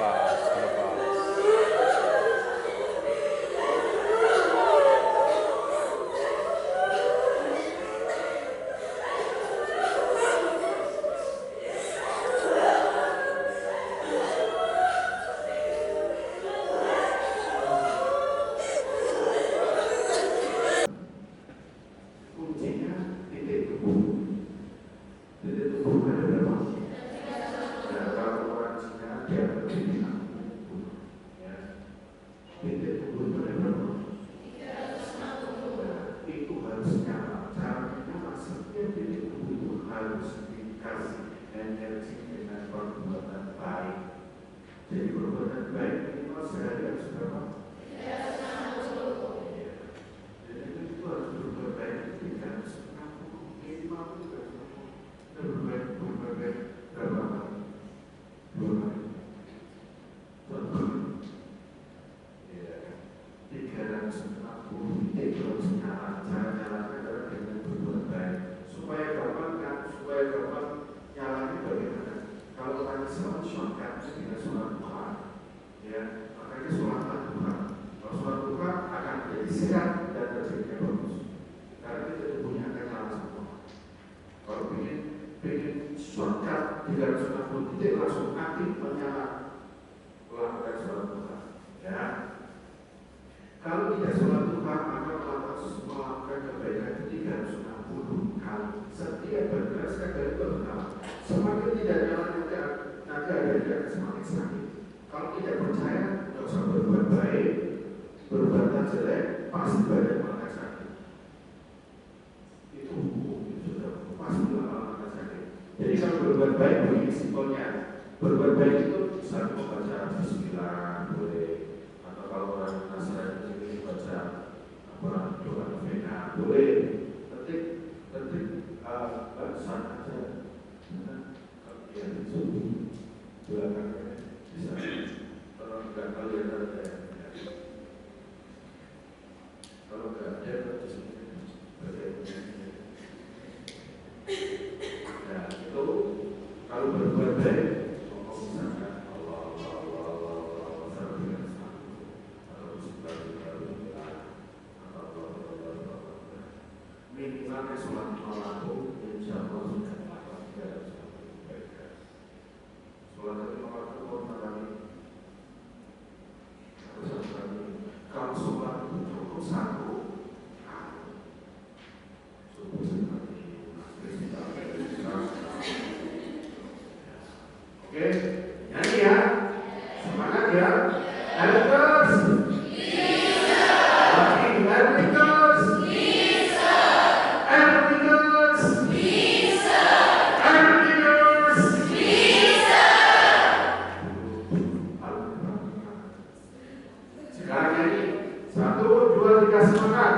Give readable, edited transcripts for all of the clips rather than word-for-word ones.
Terlepas. Kuncinya titik tubuh. Titik tubuh ada berapa? Nah, kalau orang Cina dia titik tubuh, ya. Titik tubuh itu ada berapa? Nah, itu harus nyala. Caranya nyala, setiap titik tubuh itu harus dikasih energi dengan perbuatan baik. Jadi perbuatan baik minimal sehari harus berapa? Itu harus berbuat baik tidak setengah minimal juga berbuat baik berapa kali? 2 kali. Ya, 360 itu harus nyala. Cara nyalanya adalah dengan berbuat baik. Supaya gampang kan? Supaya gampang nyalanya bagaimana? Kalau tadi sholat shortcut dengan sholat duha, ya makanya sholat duha. Kalau sholat duha akan menjadi sehat dan terjadinya bagus. Karena kita tubuhnya akan nyala semua. Kalau pengen shortcut 360 titik langsung aktif menyala, lakukan sholat duha. Ya. Kalau tidak sholat duha maka melakukan kebaikan itu 360 kali. Setiap bergerak sekali bernyala. Semakin tidak nyala nanti ada yang semakin sakit. Kalau tidak percaya, tidak usah berbuat baik, berbuat jelek, pasti badan malah sakit. Itu hukum, itu sudah pasti malah sakit. Jadi kalau berbuat baik begini simpelnya, berbuat baik itu bisa membaca Bismillah boleh, atau kalau orang Nasrani ini baca doa novena boleh. Ketik bacaan aja. Ya itu belakangnya bisa. Kalau enggak kalian ada. Kalau enggak ada nah itu kalau berbuat baik misalkan Allah minimalnya sholat malam insya Allah sudah dapat 360 kebaikan. Sholat malam itu kalau sholat itu cukup 1 oke, nyanyi ya, semangat ya, ayo terus, sekarang nyanyi, 1, 2, 3 semangat.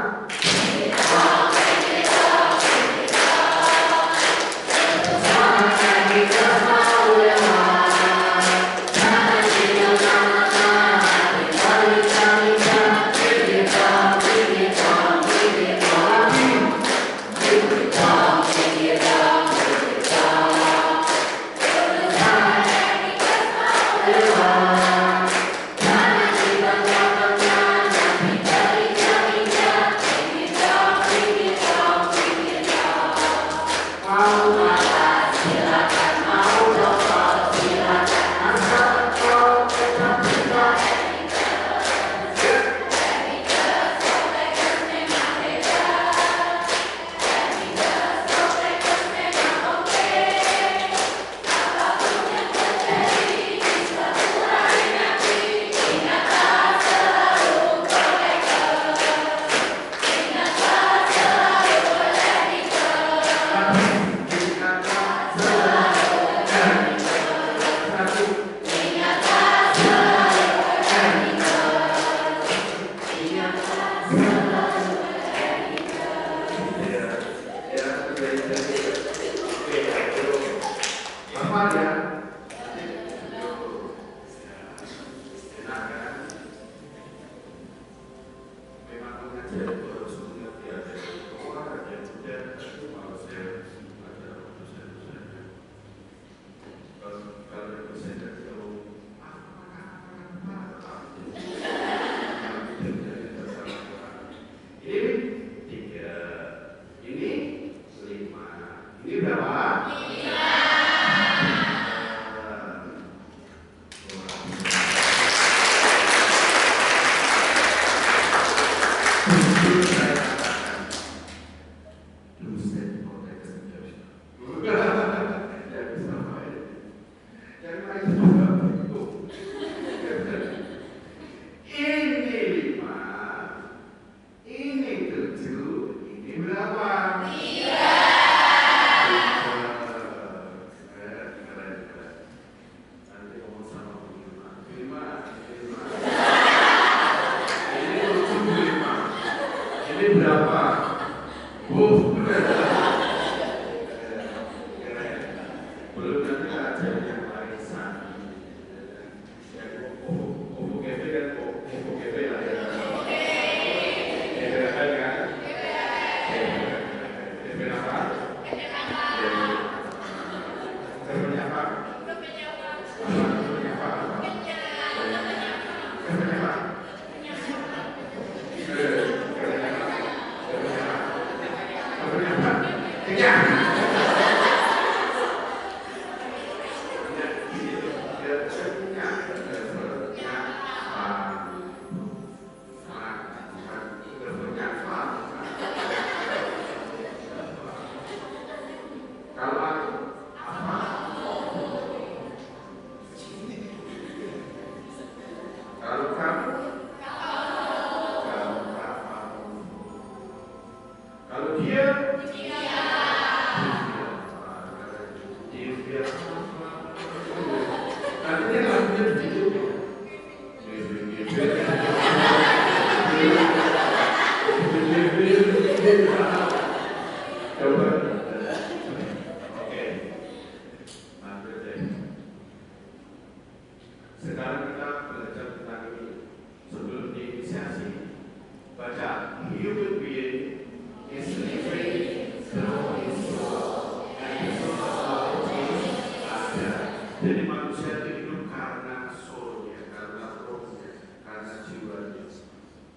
Jadi manusia itu hidup karena soulnya, karena rohnya, karena jiwanya.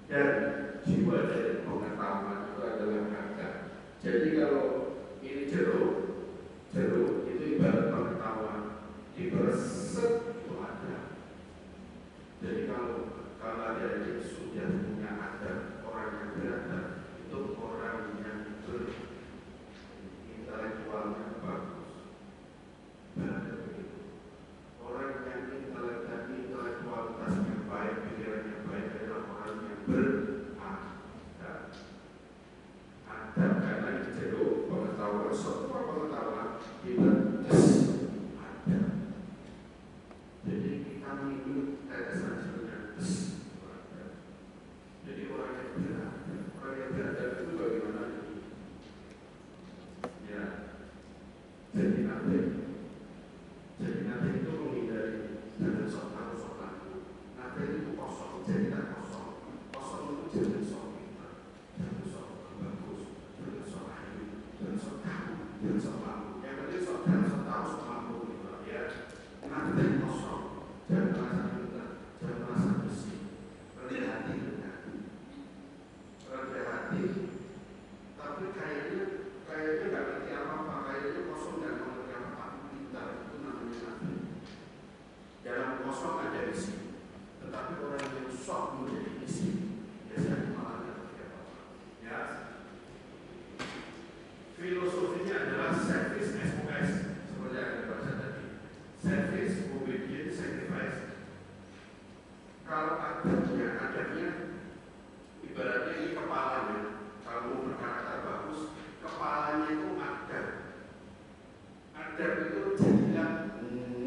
Dan jiwa dari pengetahuan itu adalah harta. Jadi kalau ini jeruk itu ibarat pengetahuan, dibereset itu ada. Jadi kalau ada yang sudah punya adab, orang yang beradab itu orang yang intelektualnya bagus. Beradab begitu. Orang yang intelektualitasnya baik, pikirannya baik adalah orang yang beradab. Adab karena ini jeruk pengetahuan, semua pengetahuan diberes adab. Jadi kita minum tetesan sebenarnya. Jadi orang yang beradab itu bagaimana? Ya, jadi nanti itu menghindari jangan sok tahu sok laku. Nanti itu kosong, jadi tak kosong. Kosong itu jangan sok pintar, jangan sok bagus, jangan sok ayu, jangan sok tahu, jangan sok mampu. Yang penting sok jangan sok tahu sok mampu gitu ya. Nanti kosong, jangan merasa pintar, jangan merasa bersih. Rendah hati, tapi kayaknya nggak ngerti apa-apa, kayaknya kosong dan mengerti apa-apa. Pintar itu namanya nabi. Dalam kosong ada isi, tetapi orang yang sok menjadi isi biasanya malah nggak ngerti apa-apa. Ya, filosofinya adalah service SOS seperti yang kita baca tadi. Service, obedience, sacrifice. Kalau adabnya ibaratnya ini kepalanya. Kalau mau berkata bagus, kepalanya itu adab. Adab itu jadilah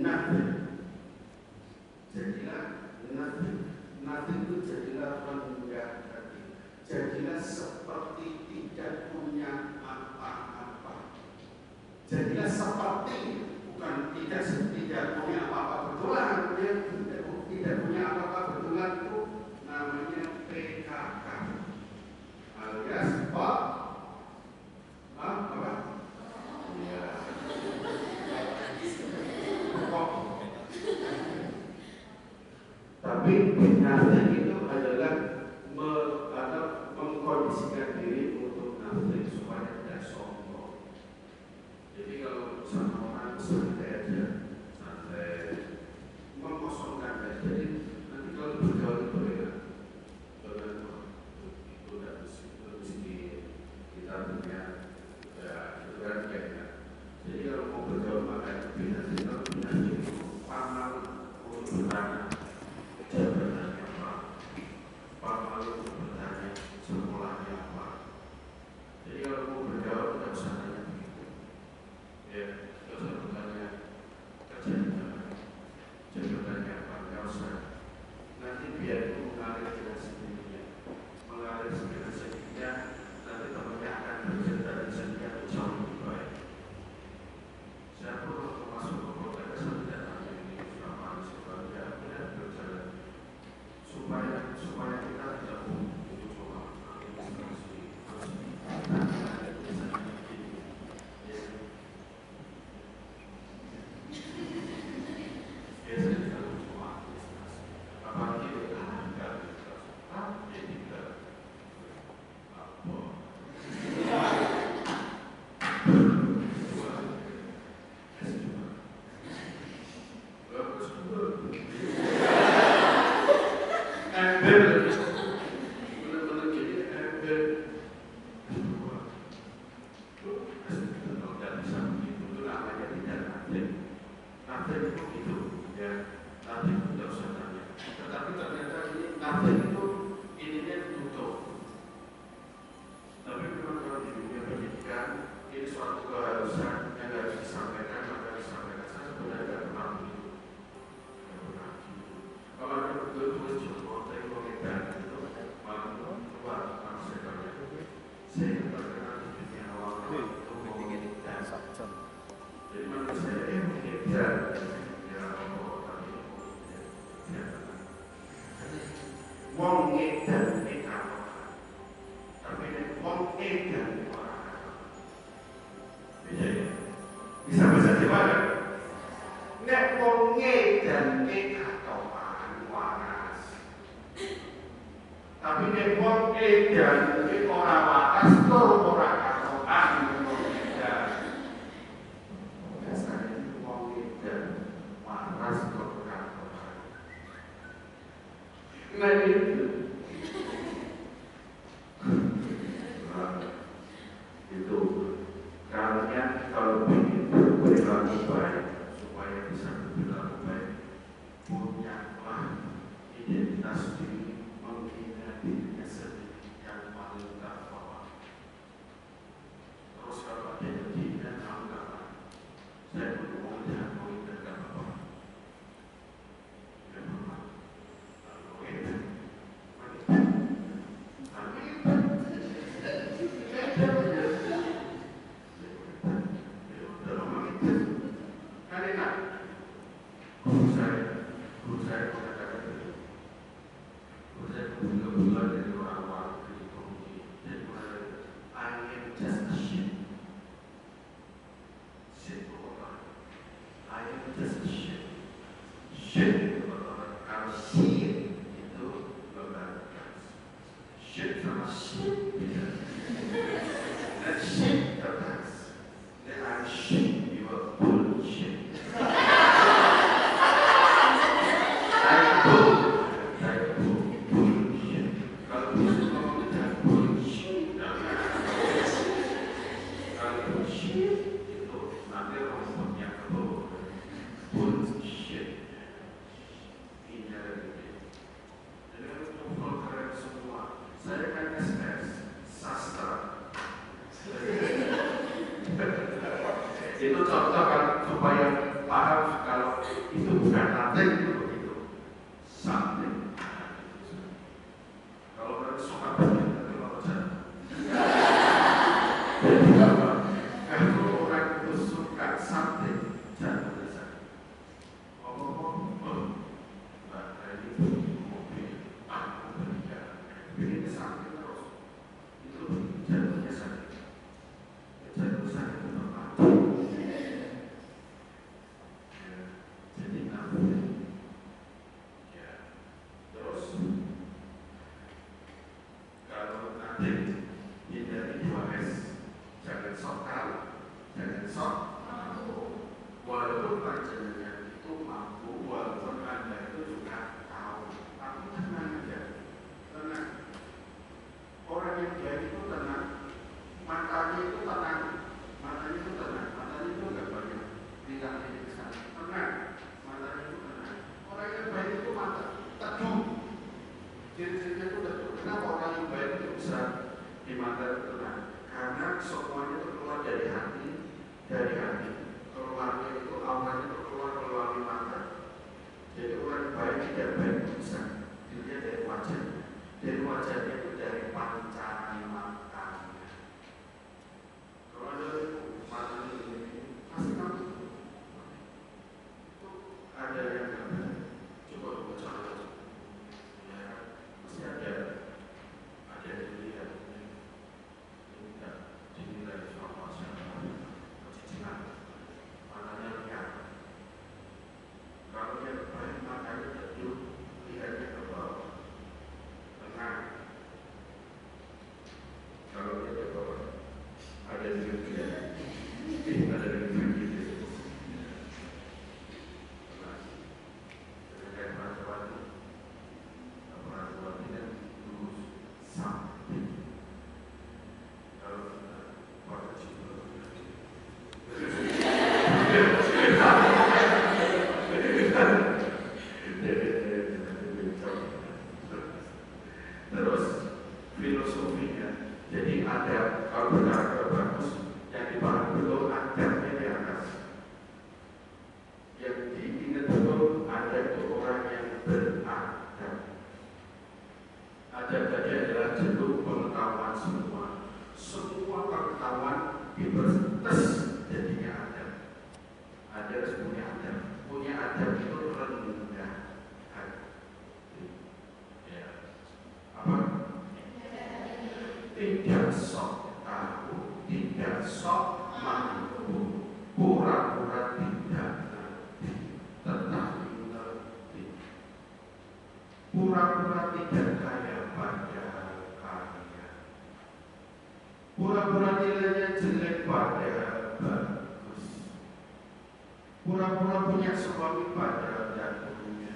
nabi. Nabi itu jadilah rendah hati. Jadilah seperti tidak punya apa-apa. Jadilah seperti, bukan tidak punya apa-apa betulan. Tidak punya apa-apa betulan itu namanya PKK. Alias apa? Ya. Tapi nafsu itu adalah mengkondisikan diri untuk nafsu supaya tidak sombong. Jadi kalau sama orang santai aja, santai, mengosongkan aja. Jadi nanti kalau bergaul itu ya, itu udah mesti kita punya, ya itu kan kayaknya. Jadi kalau mau bergaul maka bina pamal untuk bertanya. Jabatannya apa? Pak Malu bertanya sekolahnya apa? Jadi kalau mau bergaul tidak usah tanya begitu. Ya, tidak usah bertanya kerjanya, jabatannya apa? Tidak usah. Nanti biar itu mengalir dengan sendirinya. Mengalir dengan sendirinya, nanti temannya akan bercerita dan sendirinya jauh lebih baik. Siapa kalau masuk ke kota saya tidak tanya ini apa sebabnya tidak berjalan. Supaya kita tidak untuk coba administrasi edan iki ora waras tur ora katokan wong edan. Biasane wong edan waras tur katokan. Nah itu kalian kalau ingin berperilaku baik supaya bisa berperilaku baik, punyalah identitas diri, menghina dirinya sendiri yang paling utama. Terus kalau ada yang tidak tahu apa, saya pun mau menghina apa? Ya memang, itu contoh kan supaya paham kalau itu bukan nothing, itu begitu something. Kalau dari suka berarti kalau jadi apa? Kalau orang itu suka something, jangan bisa. Ini mobil, aku berjalan, ini sakit terus, itu jatuhnya sakit, jatuh sakit itu mati. Jadi namanya, ya terus kalau nanti hindari 2S, jangan sok tahu, jangan sok mampu. Walaupun panjenengan itu mampu, walaupun Anda itu juga tahu, tapi tenang aja, tenang. Orang yang baik itu tenang, matanya itu tenang, matanya itu tenang, matanya itu nggak banyak tidak ini sana, tenang, matanya itu tenang. Orang yang baik itu mata teduh, ciri-cirinya itu teduh. Kenapa orang yang baik itu bisa di mata itu tenang? Karena semuanya itu keluar dari hati, keluarnya itu auranya itu keluar melalui mata. Jadi orang yang baik tidak baik itu bisa dilihat dari wajahnya itu dari pancaran matanya. Kalau ada matanya ini pasti kamu itu ada yang nggak benar. Coba baca ya, pasti ada yang dilihat. Ini tidak dinilai sama siapa, kecicilan, matanya lihat. Kalau yang baik matanya teduh, lihatnya ke bawah, tenang. Kalau dia ke bawah, ada yang dilihat, ada yang dilihat. Terus filosofinya, jadi ada kalau benar bagus yang dipahami betul adabnya di atas, yang diingat betul ada itu orang yang beradab. Adab tadi adalah jenuh pengetahuan semua pengetahuan dipertes jadinya adab. Ada harus punya adab itu rendah hati. Ya. Apa? Tidak sok tahu, tidak sok mampu, pura-pura tidak ngerti, tetapi ngerti. Pura-pura tidak kaya padahal kaya. pura-pura nilainya jelek padahal bagus, pura-pura punya suami padahal tidak punya,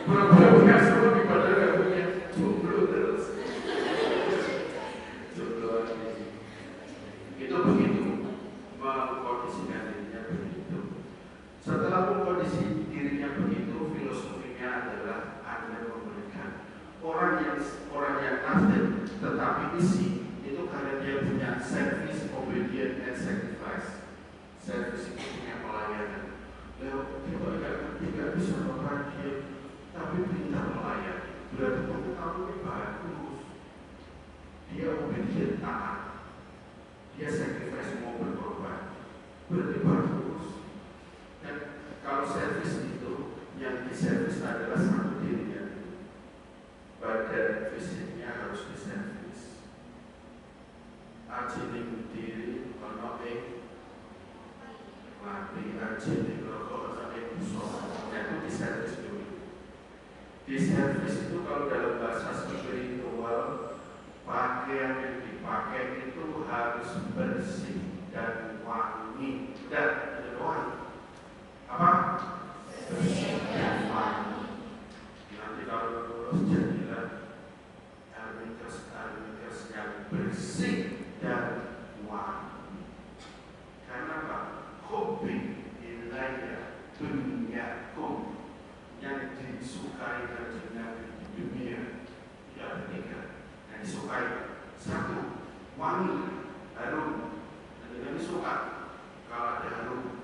pura-pura punya suami padahal tidak punya, jomblo terus, jomblo lagi. Itu begitu, mengkondisikan dirinya begitu. Setelah mengkondisi dirinya begitu, filosofinya adalah Anda memberikan orang yang nafsu tetapi isi itu karena dia punya service, obedience, and sacrifice. Service itu punya pelayanan. Kita tidak bisa melakukan dia, tapi pintar melayani. Berarti pengetahuannya bagus. Dia obedient, taat. Dia sacrifice, mau berkorban. Berarti bagus. Dan kalau service itu yang diservis adalah satu dirinya. Badan fisiknya harus diservis. Ajining diri ono ing mati, ajining rokok ono ing busok. Itu diservis dulu. Diservis itu kalau dalam bahasa spiritual, pakaian yang dipakai itu harus bersih dan wangi. Dan wangi apa? Bersih dan wangi. Nanti kalau lulus jadilah armikas yang bersih dan wangi. Karena apa? Hobi ilahnya dunyakum, yang disukai dengan dunia. Ya, tiga yang disukai. Satu, wangi, harum. Dan yang disuka kalau ada harum,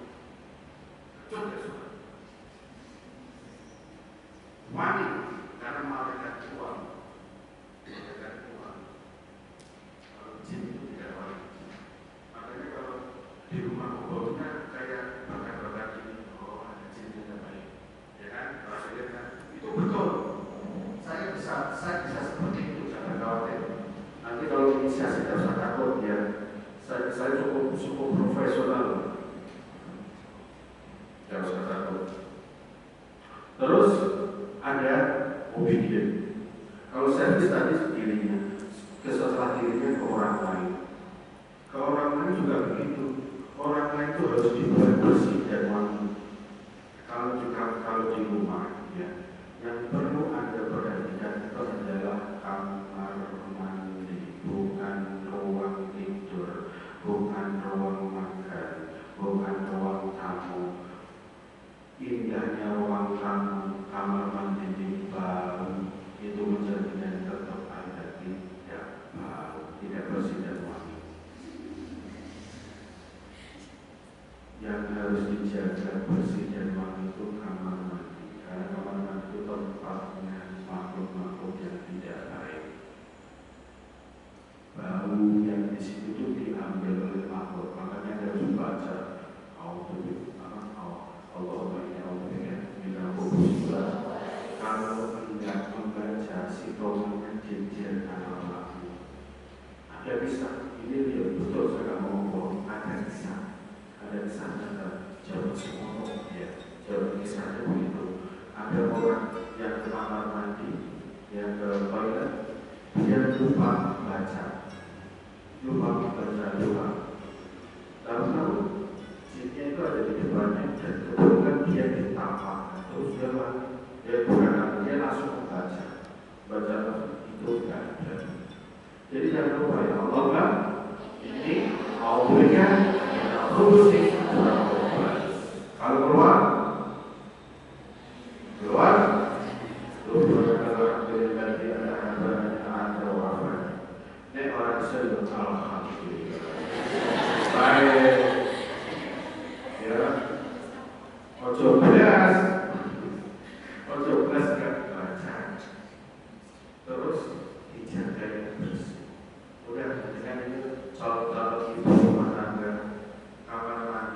kecut ya suka. Wangi karena malaikat uang. Kalau jin itu tidak wangi. Makanya kalau di rumah baunya kayak bakar-bakar ini, oh ada jin yang baik, ya kan? Kan itu betul. Saya bisa seperti itu, jangan khawatir. Nanti kalau inisiasi tidak usah takut ya. Saya cukup profesional. Jangan usah takut. Terus ada obedient. Kalau servis tadi dirinya, setelah dirinya ke orang lain. Ke orang lain juga begitu. Orang lain itu harus dibuat bersih dan wangi. Kalau di rumah, ya, yang perlu Anda perhatikan itu adalah kamar mandi, bukan ruang tidur, bukan ruang makan, bukan ruang tamu. Indahnya ruang tamu, kamar mandi di bau, itu menjadikan tetap Anda tidak bau, tidak bersih dan wangi. Yang harus dijaga bersih dan wangi itu kamar mandi, karena kamar mandi itu tempatnya makhluk-makhluk yang tidak baik. Bau yang di situ itu diambil oleh makhluk, makanya harus baca kalau tidak membaca situasinya jin-jin alam-alam, Anda bisa, ini lihat betul saya ngomong, ada kisah jauh semua ya, jauh kisahnya begitu. Ada orang yang ke kamar mandi, yang ke toilet, dia lupa baca doa. Lalu jinnya itu ada di depannya dan kebetulan dia ditampar, terus dia langsung membaca itu tidak ada. Jadi jangan lupa ya Allah kan, ini mau berikan khusus kalau keluar ini orang sebut alhamdulillah baik ya. Ojo belas kan baca, terus dijaga yang bersih. Udah dengan itu contoh ibu rumah tangga kamar mandi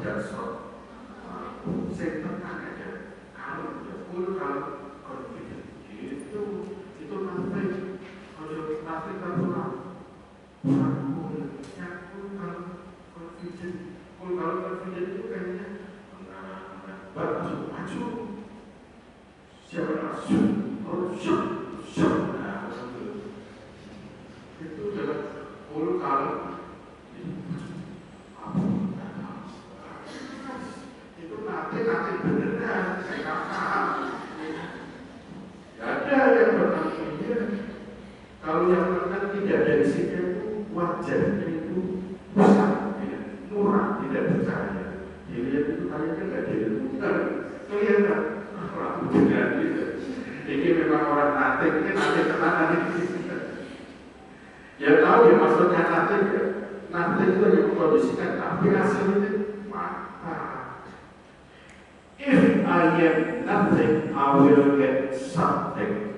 tidak sok saya tenang aja. Kalau confident itu nanti kalau nanti kalau confident itu kayaknya bagus maju siapa langsung itu adalah kalau itu nanti beneran saya paham. Ada yang bertanya kalau yang menang tidak dari sini itu wajahnya itu besar, murah, tidak percaya. Dilihat itu kayaknya nggak ada ilmu, kelihatan rambutnya gitu. Ini memang orang nanti, ini nanti tenanan ini. Ya tahu ya maksudnya nanti itu yang mengkondisikan, tapi hasilnya mata. If I am nothing, I will get something.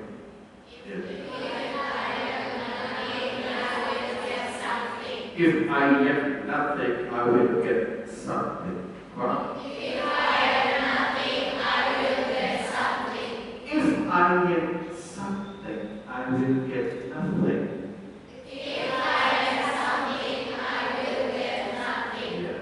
If I am nothing, I will get something. What? If I am nothing, I will get something. If I am something, I will get nothing. If I am something, I will get nothing. Ya,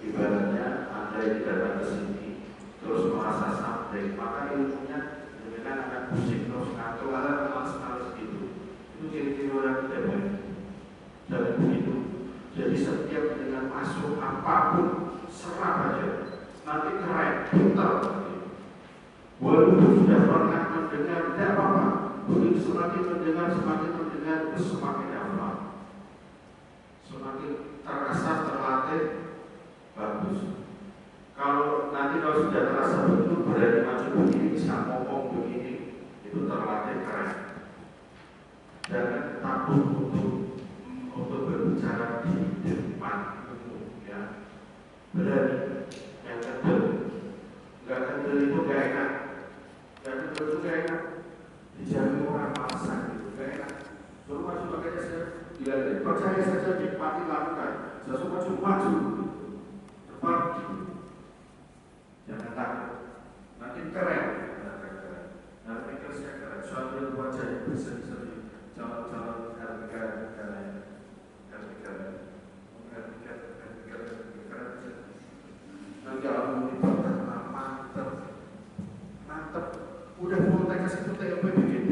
ibaratnya Anda yang datang ke sini terus merasa something, maka ilmunya dengan akan pusing terus atau malas gitu. Itu ciri-ciri orang tidak baik. Dan begitu. Jadi setiap dengan masuk apapun serap aja, nanti keren, pintar. Walaupun sudah pernah mendengar, tidak apa-apa. Begitu semakin mendengar, itu semakin apa? Semakin terasa terlatih, bagus. Kalau sudah terasa betul berani maju begini, bisa ngomong begini, itu terlatih keren. Jangan takut untuk berbicara di depan umum, ya. Berani. Yang kedua, nggak kendel itu gak enak. Nggak kendel itu gak enak. Dijamin orang malasan gitu, gak enak. Suruh maju makanya saya bilang, percaya saja nikmati lakukan. Sesuatu maju. Depan. Jangan takut. Nanti keren. Nanti keren. Suatu wajah yang berseri-seri. Calon-calon negara-negara. Nanti kalau mantep, udah mau kasih itu TOP BGD,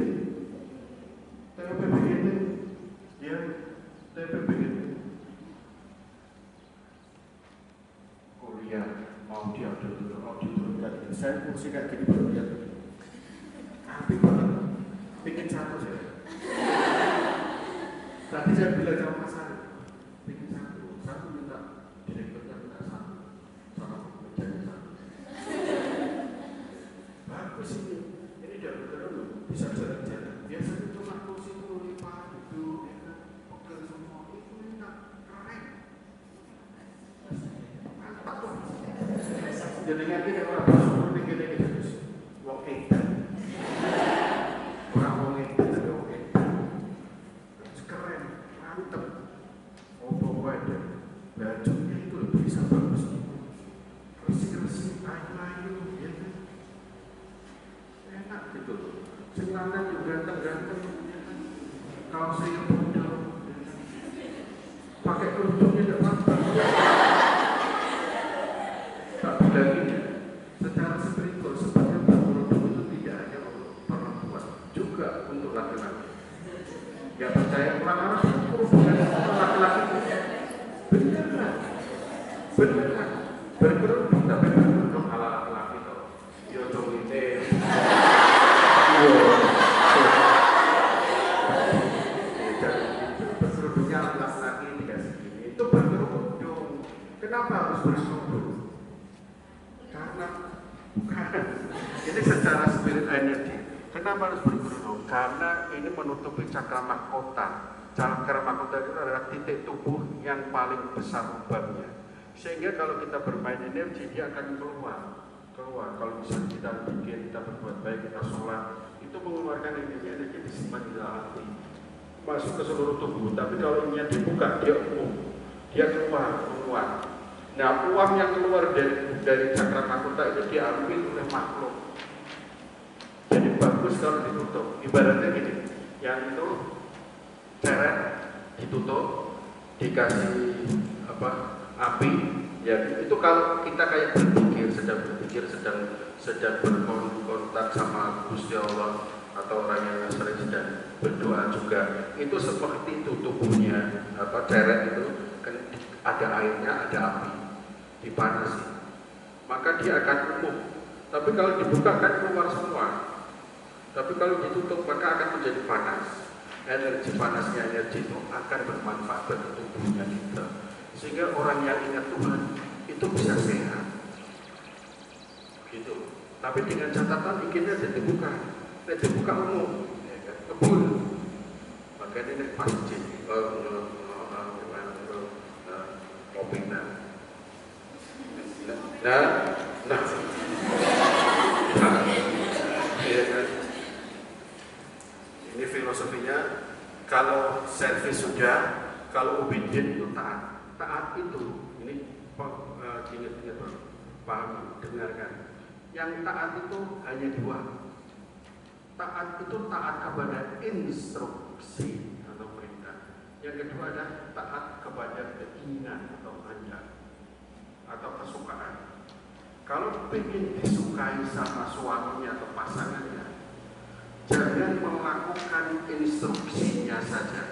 ya, TOP BGD. Kuliah mau diturunkan. Saya kursi kayak gini baru lihat. Apik banget, bikin satu saya. Tadi saya bilang sama Mas Ari, bikin satu minta direkturnya minta satu, sama pekerjanya satu. Bagus ini benar-benar bisa jalan-jalan. Biasanya cuma kursi itu lipat, duduk, pegel semua, itu minta keren. Mantap tuh. Jadi kita orang bersyukur nih kita terus walking. Orang walking tapi walking. Keren, mantep. Pokoknya bajunya itu bisa bagus. Bersih-bersih, ayu-ayu, ya kan? Enak gitu. Senangnya juga ganteng-ganteng. Kalau saya punya, pakai kerudungnya tidak apa-apa. Tak bilang ini, secara spiritual sebenarnya kerudung itu tidak hanya untuk perempuan, juga untuk laki-laki. Gak percaya orang harus kerudungan laki-laki beneran berkerudung tapi berkerudung ala laki-laki tuh yo dong ini berkerudungnya laki-laki dikasih gini itu berkerudung. Kenapa harus berkerudung? Karena bukan ini secara spirit energy. Kenapa harus berkerudung? Karena ini menutupi cakra mahkota. Cakra mahkota itu adalah titik tubuh yang paling besar lubangnya. Sehingga kalau kita bermain energi, dia akan keluar. Kalau misalnya kita bikin, kita berbuat baik, kita sholat, itu mengeluarkan energi disimpan di dalam hati, masuk ke seluruh tubuh. Tapi kalau ininya dibuka, dia umum, dia keluar. Nah, uang yang keluar dari cakra mahkota itu diambil oleh makhluk. Jadi bagus kalau ditutup. Ibaratnya gini, yang itu ceret ditutup, dikasih api. Ya itu kalau kita kayak berpikir sedang berkontak sama Gusti Allah atau orang yang sering sedang berdoa juga, itu seperti itu tubuhnya ceret itu kan ada airnya, ada api, dipanasi, maka dia akan umum. Tapi kalau dibuka kan keluar semua. Tapi kalau ditutup maka akan menjadi panas. Energi panasnya, energi itu akan bermanfaat bagi tubuhnya kita. Sehingga orang yang ingat Tuhan itu bisa sehat. Gitu. Tapi dengan catatan inginnya dibuka. Dibuka umum, ya kan? Kebun. Makanya ini masjid. Ini filosofinya. Kalau servis sudah, kalau obedient itu taat. Taat itu, ini ingat-ingat paham, dengarkan. Yang taat itu hanya dua. Taat itu taat kepada instruksi atau perintah. Yang kedua adalah taat kepada keinginan atau kehendak atau kesukaan. Kalau ingin disukai sama suaminya atau pasangannya, jangan melakukan instruksinya saja,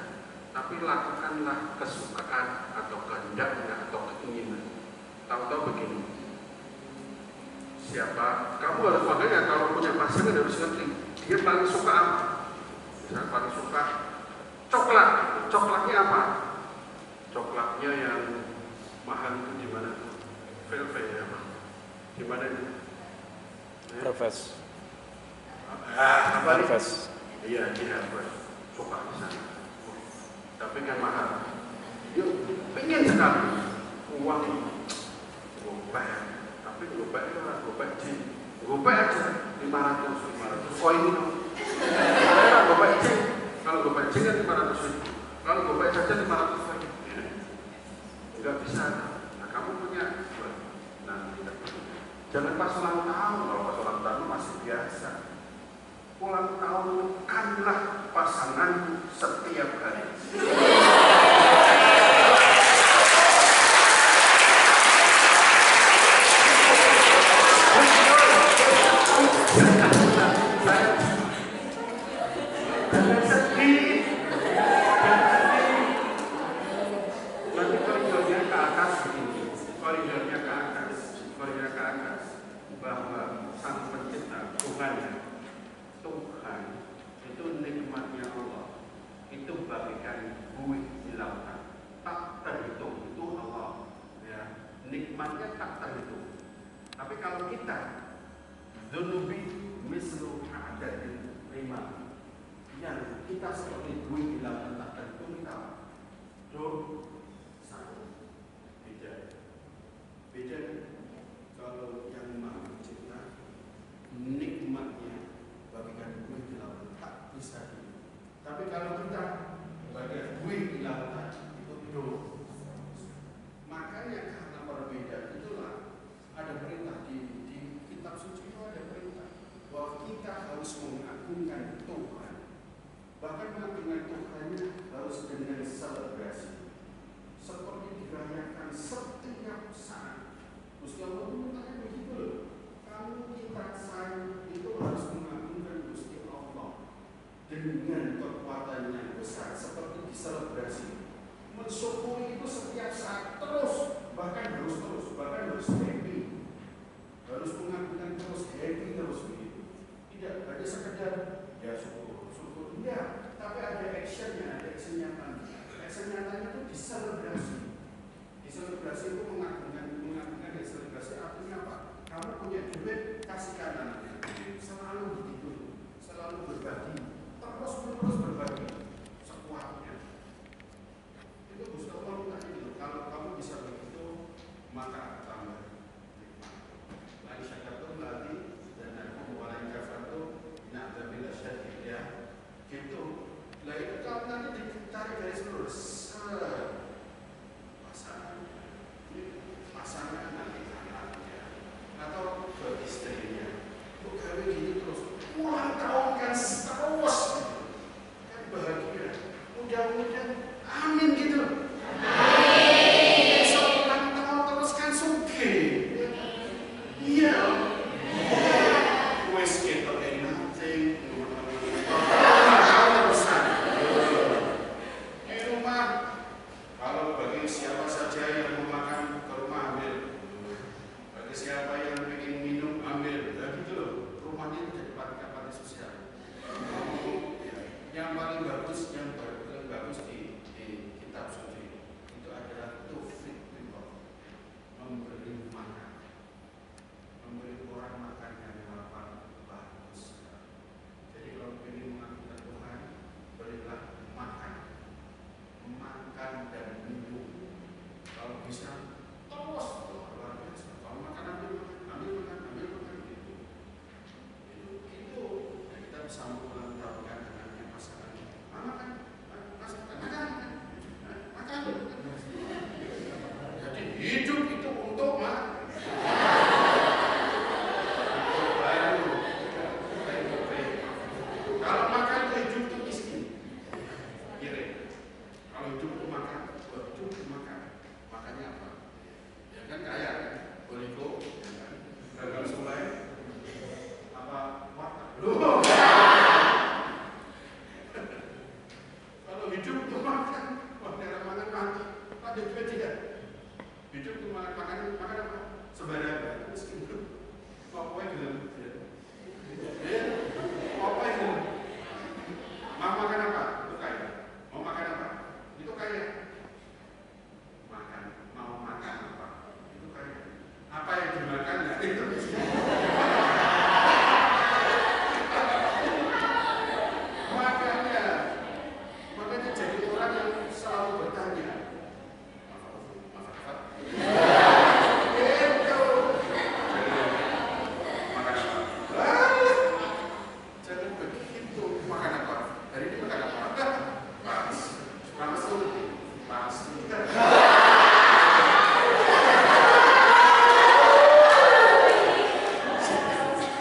tapi lakukanlah kesukaan atau kehendaknya atau keinginan. Tahu-tahu begini, siapa kamu harus, makanya kalau punya pasangan harus ngerti dia paling suka apa. Misalnya paling suka coklat. Coklatnya apa? Coklatnya yang mahal itu di mana? Velvet ya, apa? Di mana itu? Harvest. Apa nih? Harvest. Iya, di Harvest. Suka di sana. Tapi kan mahal. Dia pengen sekali uang gopek. Tapi gopek itu lah, gopek jin. Gopek aja 500 koin itu. Gopek jin. Kalau gopek jin kan 500 ribu. Kalau gopek saja 500 ribu. Enggak bisa. Nah, kamu punya. Nah, jangan pas ulang tahun. Kalau pas ulang tahun masih biasa. Ulang tahun kanlah pasangan setiap hari. Nikmatnya tak terhitung. Tapi kalau kita dzunubi mislu adadil rima, yang kita seperti buih di lautan tak terhitung, kita dosa. Beda kalau yang Maha Pencipta nikmatnya bagikan buih di lautan tak bisa dihitung. Tapi kalau kita bagikan buih di lautan itu dosa. Makanya karena perbedaan itulah ada perintah di kitab suci itu, ada perintah bahwa kita harus mengagungkan Tuhan. Bahkan mengagungkan Tuhannya harus dengan selebrasi. siapa saja yang mau makan ke rumah ambil, bagi siapa yang ingin minum ambil, nah gitu loh. Rumahnya itu jadi panti sosial. Yang paling bagus, di kitab suci itu adalah to feed people, memberi makan, memberi orang makan yang lapar, bagus. Jadi kalau ingin mengagungkan Tuhan, berilah makan dan minum. Kalau bisa terus luar biasa. Kalau makan ambil makan gitu. Itu ya kita bisa memperlakukan anaknya pasangan. Makan. Jadi hidup itu untuk makan. Kalau makan itu hidup itu miskin. Kalau hidup itu makan, hidup itu makan. Makannya apa? Ya kan kaya kan? Boliko, ya kan? Gagal sulai, apa? Watak. Kalau hidup itu makan, makan mati. Ada juga tidak? Hidup itu makan apa? Sebarang miskin. Pokoknya gelem. Ya, pokoknya gelem. Mau makan apa? Itu kaya. Mau makan apa? Itu kaya. Mau makan apa? Itu kaya. Apa yang dimakan? Itu miskin. Makanya jadi orang yang selalu bertanya. Jangan begitu. Makan apa? Hari ini makan apa? Panas tuh.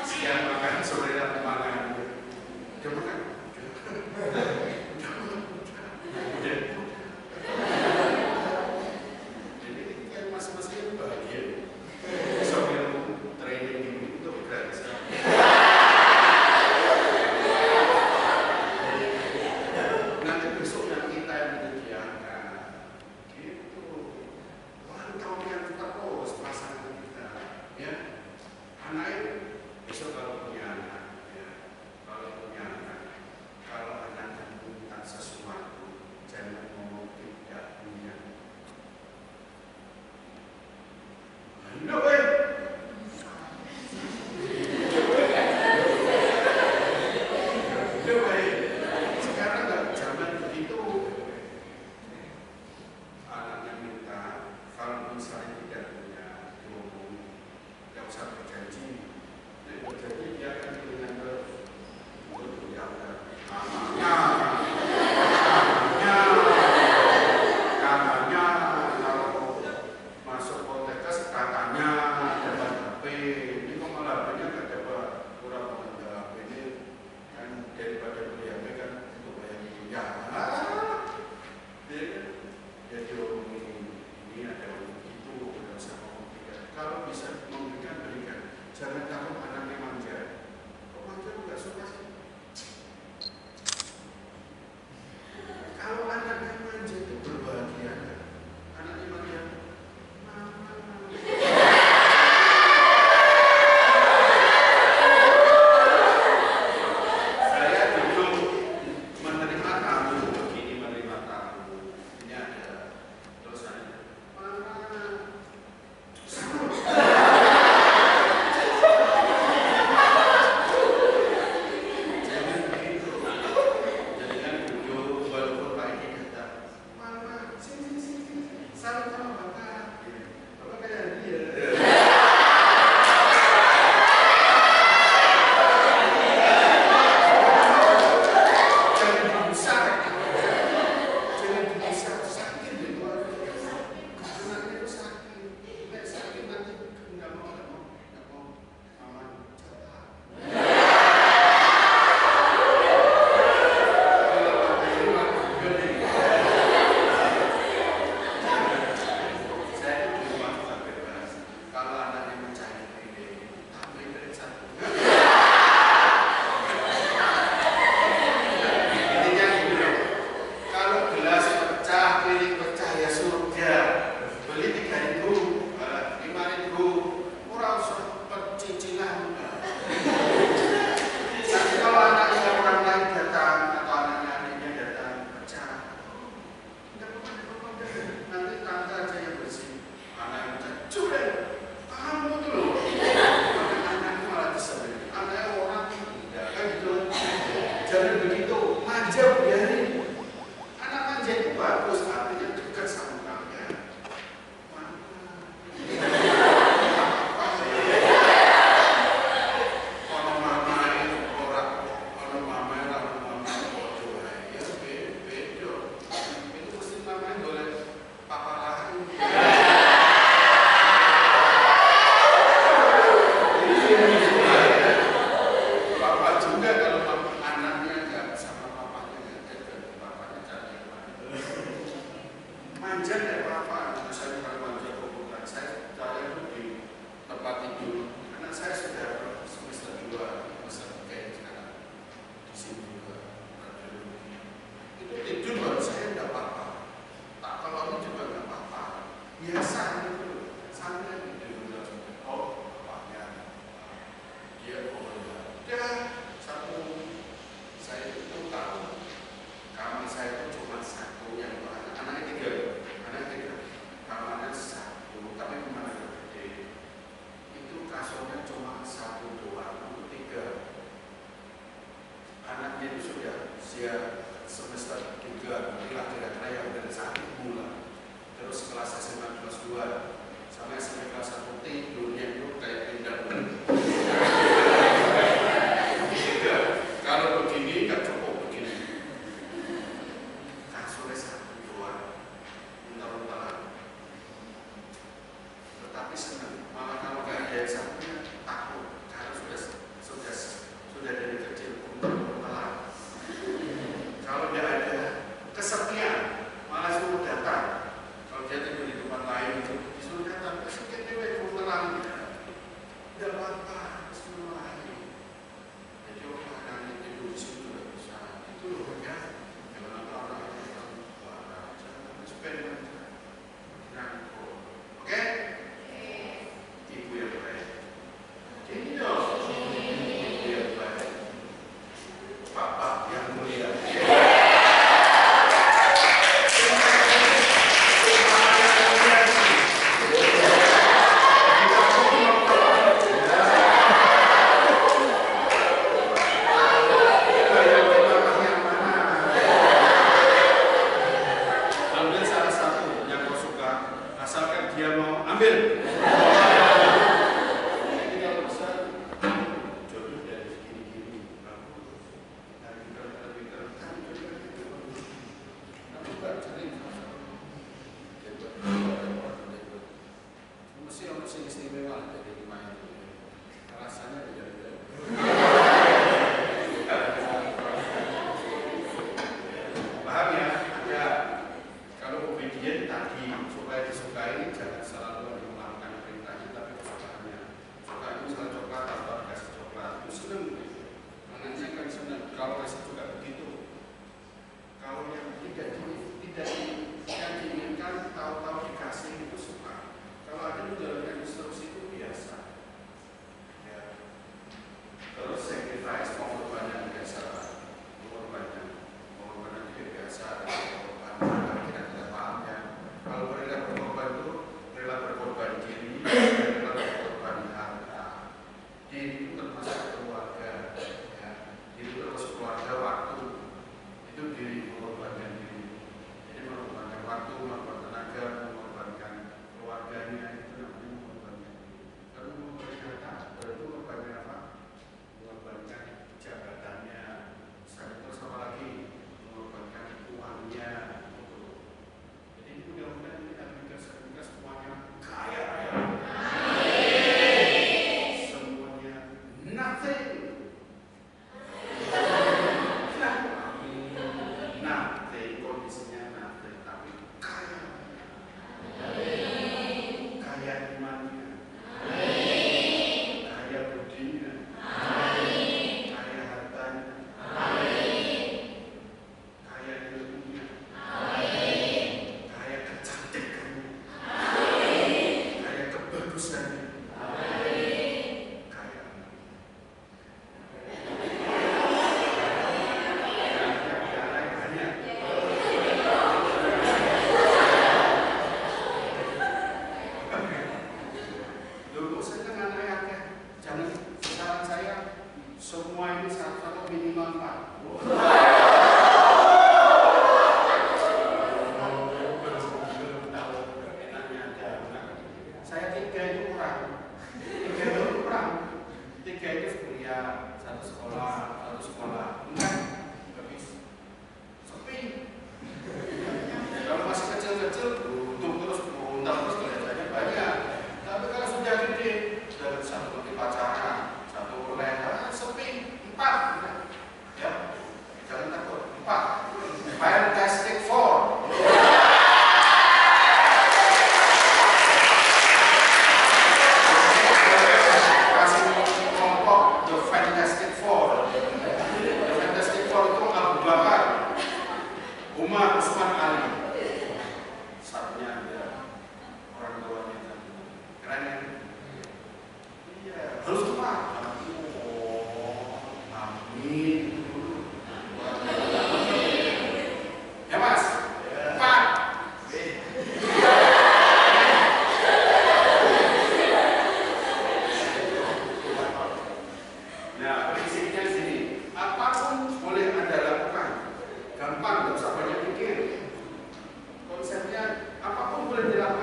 Siang makan, sore makan. Dia makan. Jadi kan masing-masing bahagia. Sambil training itu gratis. Nanti besoknya kita yang menyediakan. Gitu. Pantau yang terus pasangan kita. Ya. Anak itu besok kalau punya anak, ya. Kalau anak minta sesuatu, jangan ngomong tidak punya. Enggak, sekarang nggak zaman begitu. Anaknya minta, kalau misalnya tidak punya, ngomong, nggak usah berjanji. Jadi berjanji dia akan dengan katanya kalau masuk Poltekkes katanya dapat HP. Ini kok malah HP-nya nggak dapat, kurang mengenal HP ini kan daripada beli HP kan untuk bayar kuliah. Dia diomongin ini ada begitu, nggak usah ngomong tidak. Kalau bisa berikan. Jangan takut anaknya manja. Kok manja nggak suka sih? Kalau anaknya manja itu berbahagia. Anaknya manja. Saya dulu menerima tamu begini, ini ada terus saya biasa gitu, santai gitu. Oh, bapaknya dia satu, saya itu tahu kamar saya itu cuma satu, yang anaknya tiga, kamarnya satu, tapi memang agak gede. Itu kasurnya cuma satu doang untuk tiga. Anaknya itu sudah siap semester 3, kira-kira yang dari 1 bulan. Terus kelas SMA kelas 2 sampai SMA kelas 1 tidurnya itu kayak pindah bulan. Kalau begini nggak cukup begini. Kasurnya satu doang, untar-untaran. Tetapi senang. Malah kalau nggak ada yang satunya takut, karena sudah dari kecil untar-untaran. Kalau dia ada kesepian, malah suruh datang. Kalau dia tidur di tempat lain itu disuruh datang, kesepian dia untaran. Tidak apa-apa, suruh lagi. Jadi orang tidur di situ tidak bisa. Itu loh ya. Jangan orang yang suara, jangan sepeda. Oke? Ibu yang baik. Jadi dong, ibu yang baik. Bapak yang mulia. Ambil salah satu yang kau suka, asalkan dia mau ambil. Jadi kalau bisa jodoh dari segini-gini, mesti orang sing istimewa dari rumah itu. Rasanya beda-beda. Paham ya? Ya. Kalau obedient tadi supaya disukai, jangan selalu melakukan perintahnya, tapi kesukaannya. Suka itu misalnya coklat atau dikasih coklat, itu seneng. Anaknya kan seneng. Kalau kasih juga begitu. Kalau yang tidak yang diinginkan tahu-tahu dikasih itu suka. Kalau ada menjalankan instruksi itu biasa. Ya. Terus sacrifice pengorbanan biasa. Pengorbanan juga biasa. Kita paham ya. Kalau rela berkorban itu rela berkorban diri, rela berkorban harta. Diri itu termasuk keluarga. Ya. Diri itu termasuk keluarga, waktu. Itu diri, mengorbankan diri. Jadi mengorbankan waktu, mengorbankan tenaga, mengorbankan keluarganya, itu namanya mengorbankan diri. Kalau mengorbankan harta, berarti mengorbankan apa? Mengorbankan jabatannya. Terus apa lagi? Mengorbankan uangnya. Jadi mudah-mudahan kita semuanya kaya raya.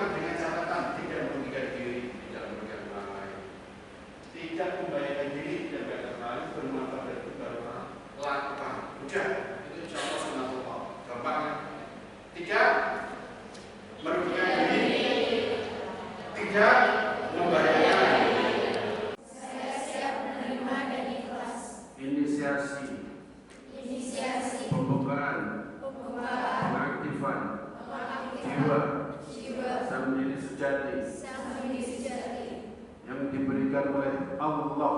dilakukan dengan catatan tidak merugikan diri, tidak merugikan orang lain, tidak membahayakan diri dan orang lain, bermanfaat dan bermanfaat, lakukan. Udah, itu insya Allah sunatullah. Gampang ya. Tidak merugikan diri, tidak membahayakan. Saya siap menerima dan ikhlas. Inisiasi, pembukaan, pengaktifan jiwa sang diri sejati yang diberikan oleh Allah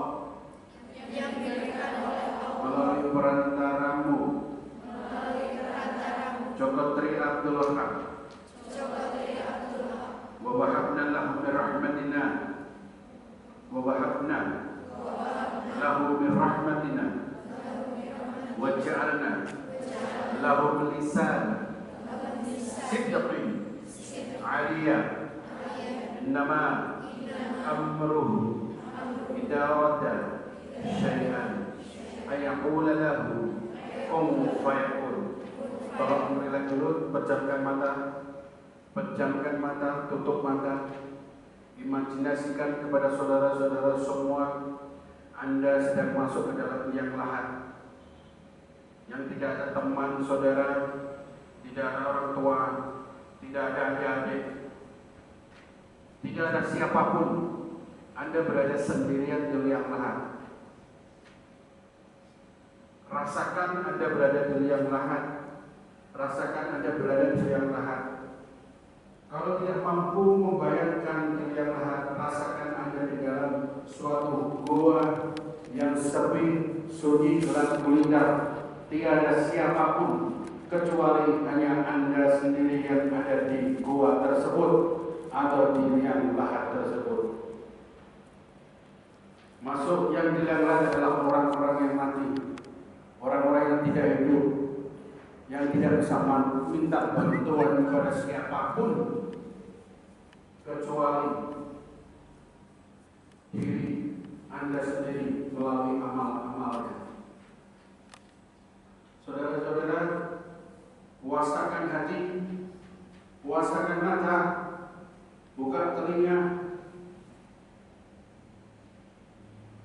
melalui perantaramu Joko Tri Abdul Wahab wa wahabna lahu min rahmatina wa wahabna lahu min rahmatina wa ja'alna lahu lisan sidqin aliyah innama amruhu idza arada syai'an ayaqula lahu kun fayakun. Tolong relax dulu, pejamkan mata, tutup mata. Imajinasikan kepada saudara-saudara semua, Anda sedang masuk ke dalam liang lahat yang tidak ada teman saudara, tidak ada orang tua, tidak ada adik-adik, tidak ada siapapun. Anda berada sendirian di liang lahat. Rasakan Anda berada di liang lahat. Rasakan Anda berada di liang lahat. Kalau tidak mampu membayangkan di liang lahat, rasakan Anda di dalam suatu goa yang sepi, sunyi, gelap gulita. Tiada siapapun kecuali hanya Anda sendiri yang ada di goa tersebut atau di liang lahat tersebut. Masuk yang di liang lahat adalah orang-orang yang mati, orang-orang yang tidak hidup, yang tidak bisa minta bantuan kepada siapapun kecuali diri Anda sendiri melalui amal-amalnya. Saudara-saudara, puasakan hati, puasakan mata, buka telinga,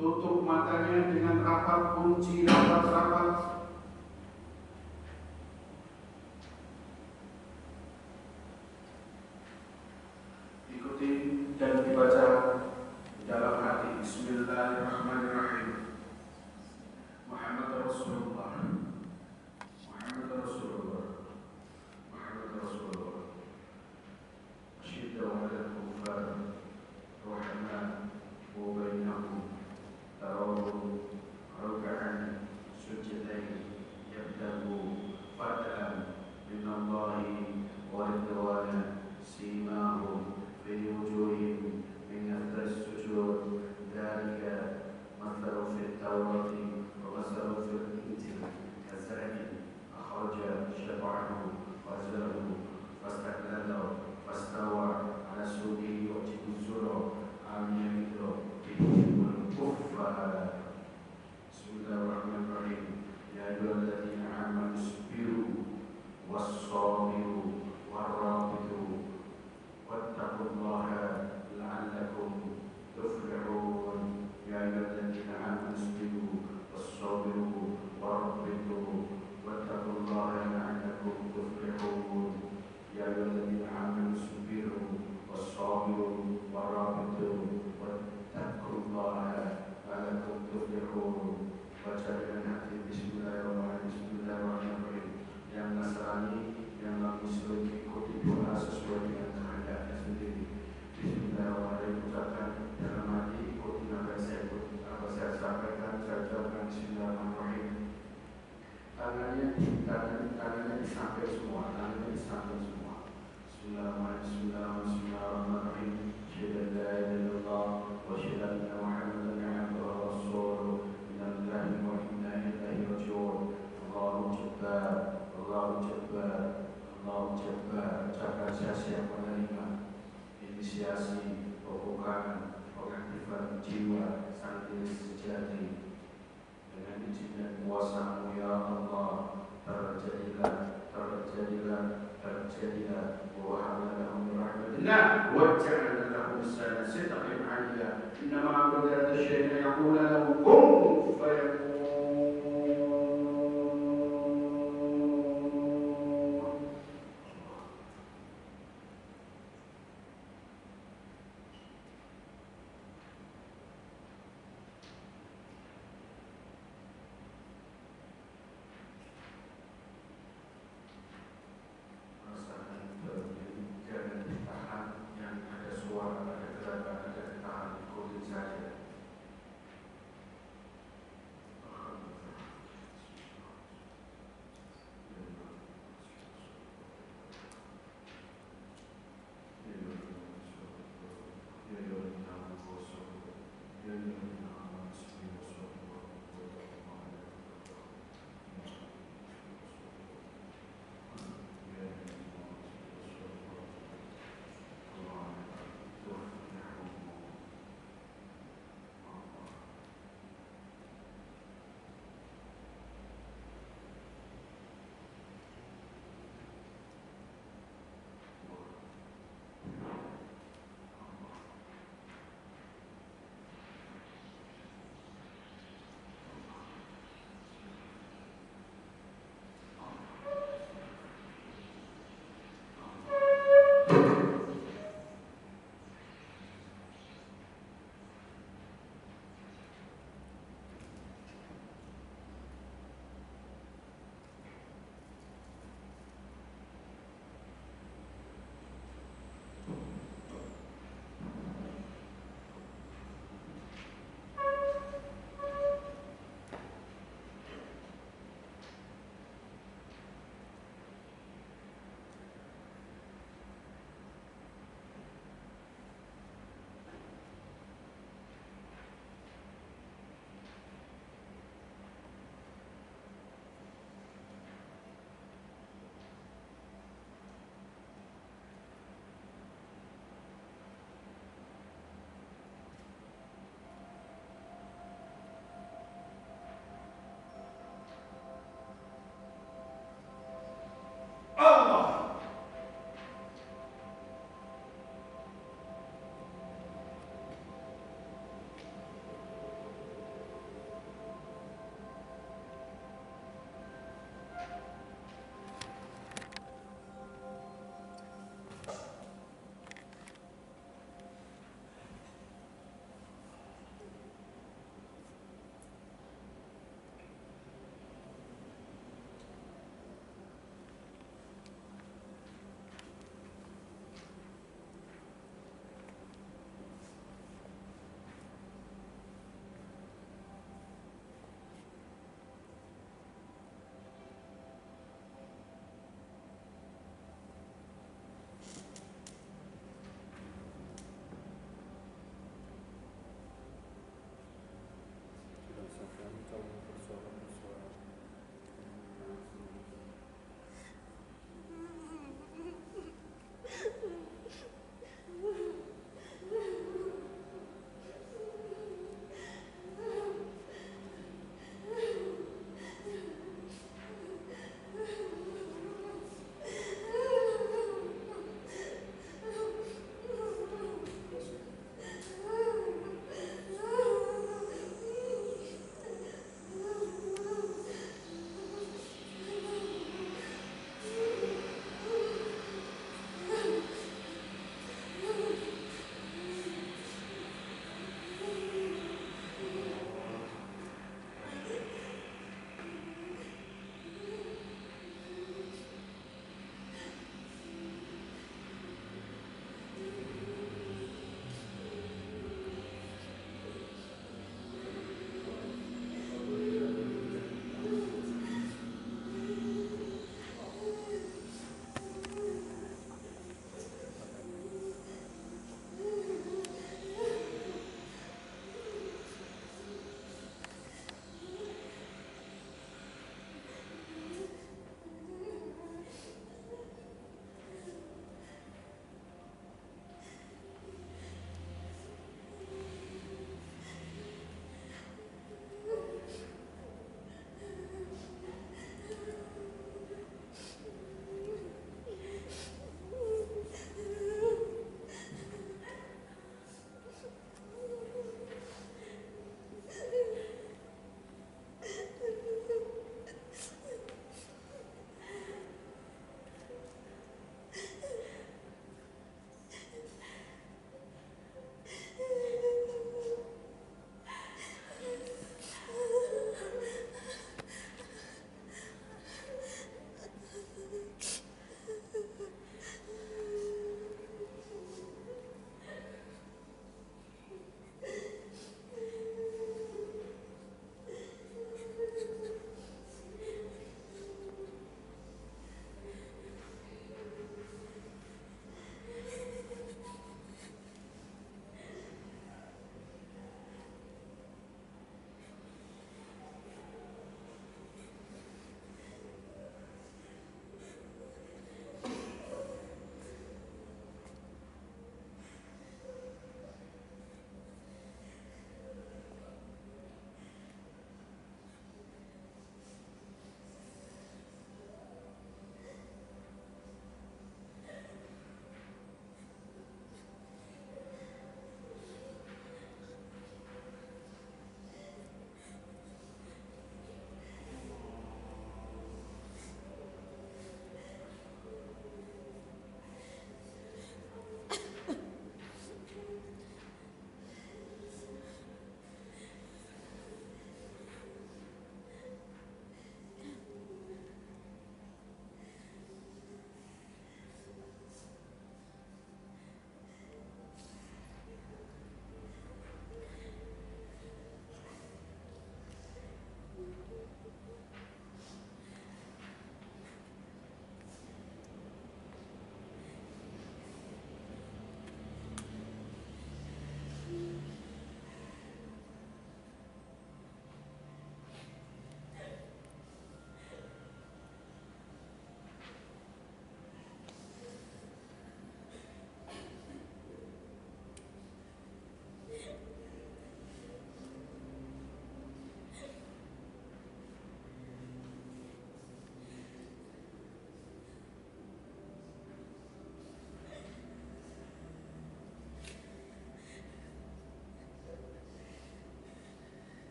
tutup matanya dengan rapat, kunci rapat-rapat. Dan dibaca di dalam hati. Bismillahirrahmanirrahim. Muhammad Rasulullah, Muhammad Rasulullah, Muhammad Rasulullah. Asyhadu an la ilaha illallah wa bainahum tarawun ruk'an sujudain yabtagu fadlan min Allahi wa ridwana simahum في وجوههم من أثر السجود ذلك مثل في التوراة ومثل في الإنجيل كزرع أخرج شطأه وزرعه فاستغلظ فاستوى على سوقه يعجب الزرع أم يمد به الكفار. بسم الله الرحمن الرحيم. يا أيها الذين آمنوا اصبروا والصابروا والرابطوا واتقوا الله لعلكم تفلحون. يا أيها الذين آمنوا اصبروا والصابروا ورابطوا واتقوا الله لعلكم تفلحون. يا أيها الذين آمنوا اصبروا والصابروا ورابطوا واتقوا الله لعلكم تفلحون. Baca dengan hati. Bismillahirrahmanirrahim. Bismillahirrahmanirrahim. Yang Nasrani, yang non-Muslim ikuti doa sesuai dengan kehendaknya sendiri. Bismillahirrahmanirrahim. Ucapkan dalam hati, ikuti apa saya sampaikan. Saya ucapkan Bismillahirrahmanirrahim. Tangannya disamping semua, tangannya disamping semua. Bismillahirrahmanirrahim. Bismillahirrahmanirrahim. Asyhadu an la ilaha illallah wa asyhadu anna Muhammadan abduhu wa rasuluh. Innallahi wa inna ilaihi raji'un. Allahu Jabbar, Allahu Jabbar, Allahu Jabbar. Ucapkan saya siap menerima inisiasi, pembukaan, pengaktifan jiwa sang diri sejati. Dengan izin dan kuasa-Mu ya Allah, terjadilah جليلا ووهب له من رحمتنا وجعل له لسان صدق عليا انما قدرة الشيء يقول له كن فيكون.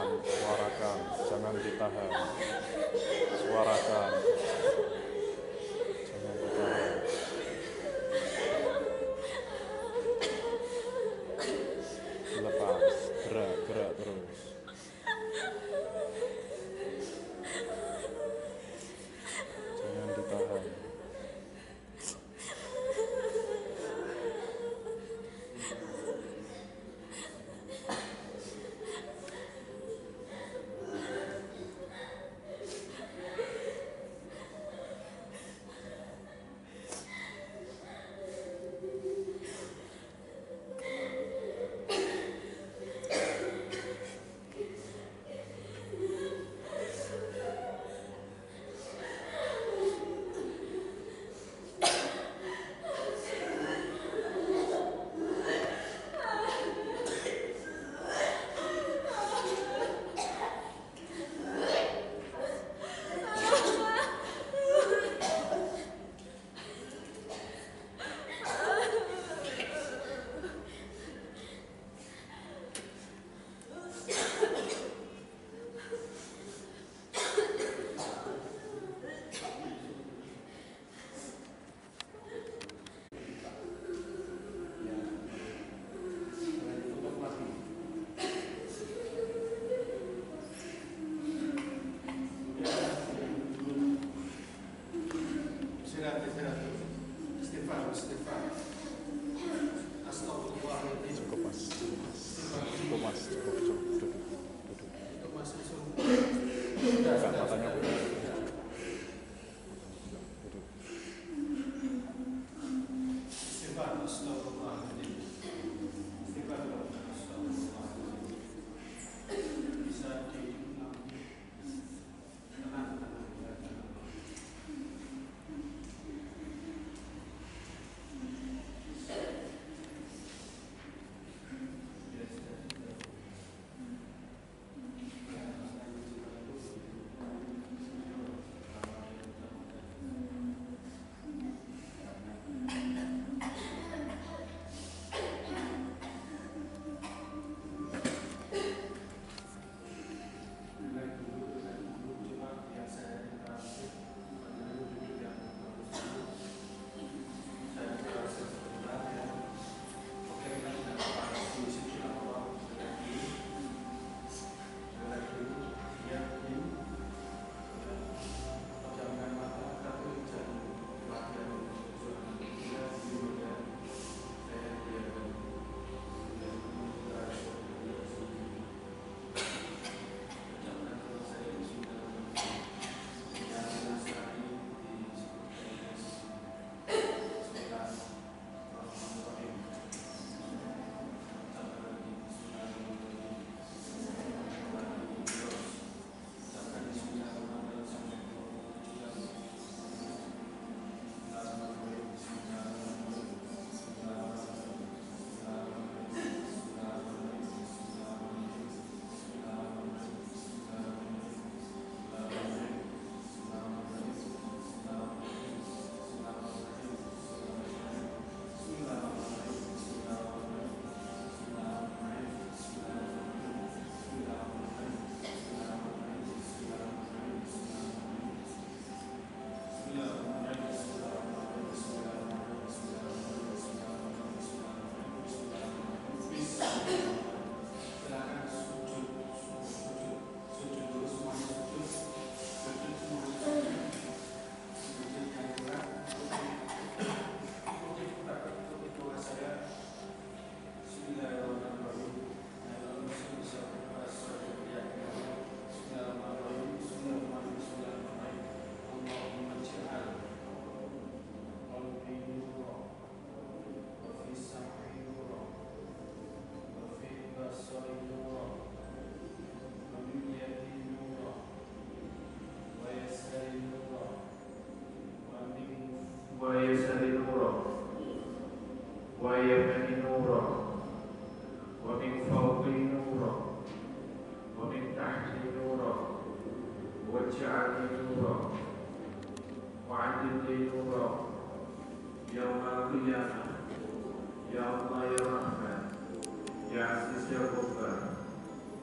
suarakan, jangan ditahan. Suarakan, jangan ditahan. Lepas, gerak terus. Jangan ditahan.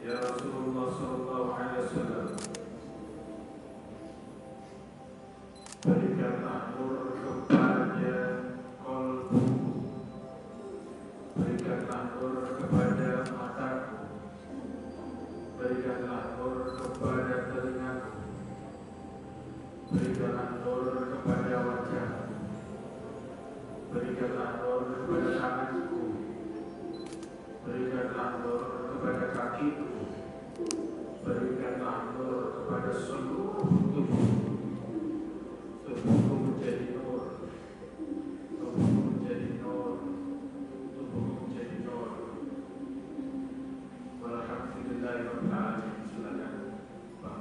Ya Rasulullah sallallahu alaihi wasallam, berikanlah nur kepada kolbu, berikanlah nur kepada mataku, berikanlah nur kepada telingaku, berikanlah nur kepada wajahku, berikanlah nur kepada tanganku, berikanlah nur kepada kakiku, berikanlah nur kepada seluruh tubuhku. Tubuhku menjadi nur, tubuhku menjadi nur, tubuhku menjadi nur. Walhamdulillahirabbil alamin. Silakan, Pak.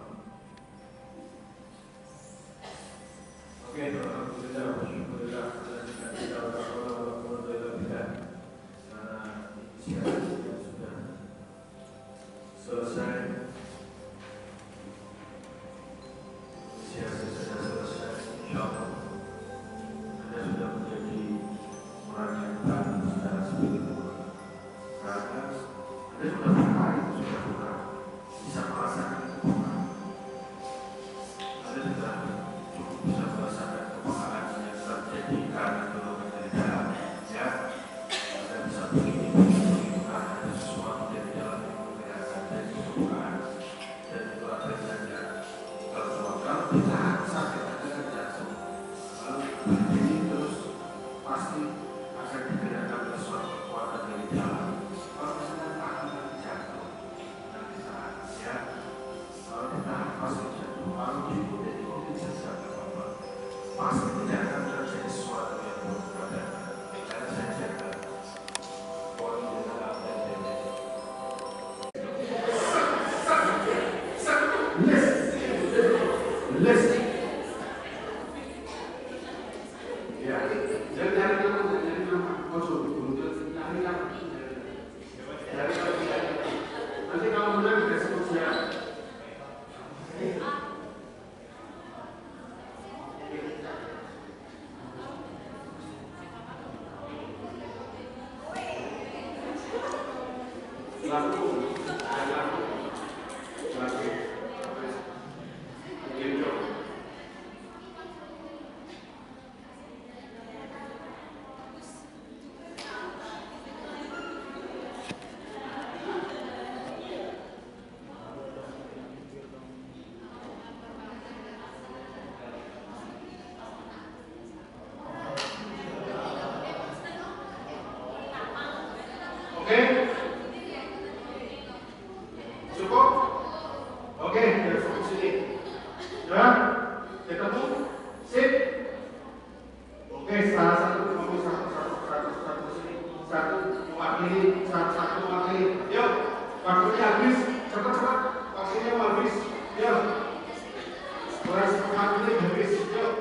Oke, alhamdulillah, alhamdulillah. Tidak ada Allah tidak. Siarannya sudah selesai. Siaran sudah selesai. InsyaAllah Anda sudah menjadi orang yang baru secara spiritual, karena Anda sudah berkali, sudah bisa merasakan kebukaan. Anda sudah cukup bisa merasakan kebukaan yang terjadi karena dorongan dari dalam. Ya, Anda bisa begini karena ada sesuatu dari dalam yang menggerakkan dari kebukaan, dan itu akan saja kalau kita sakit ada jantung, kalau berdiri terus pasti akan digerakkan oleh suatu kekuatan dari dalam. Kalau misalnya tahan nanti jatuh, nanti tahan, ya. Kalau ditahan pasti jatuh. Kalau diikuti saja apa-apa, pasti tidak akan terjadi sesuatu yang buruk pada Anda. Karena saya jaga poin di dalam dan diri. List. Ya, dari nama kosong, untuk dari nama. Nanti kalau benar disebut siapa? Oke? Cukup? Oke, dari fokus sini. Ya? Ketemu? Sip? Oke, salah satu ngomong satu sini. Satu mewakili, satu mewakili. Yuk, waktunya habis. Cepat-cepat. Waktunya mau habis. Yuk. Mulai 10 menit habis. Yuk.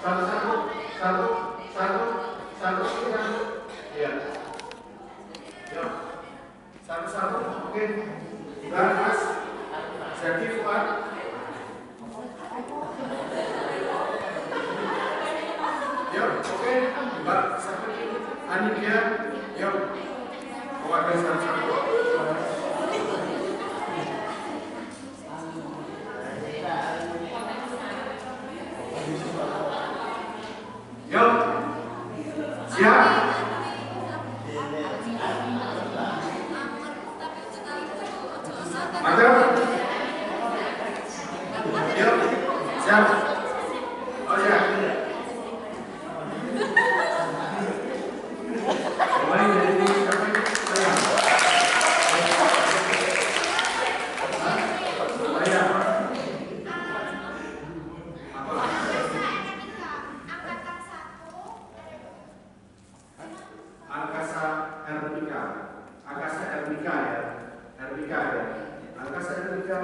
Satu. Iya. Yuk. Satu. Oke. Dan Mas Zaki Fuad. Yuk, oke. Mbak Safri Anidia. Yuk. Mewakili satu. Yuk. Siap. Mantap. Yuk. Siap. Oh ya. Mulai dari sampai saya. Saya. Angkasa Erbika. Angkasa Erbika ya. Erbika ya. Angkasa Erbika.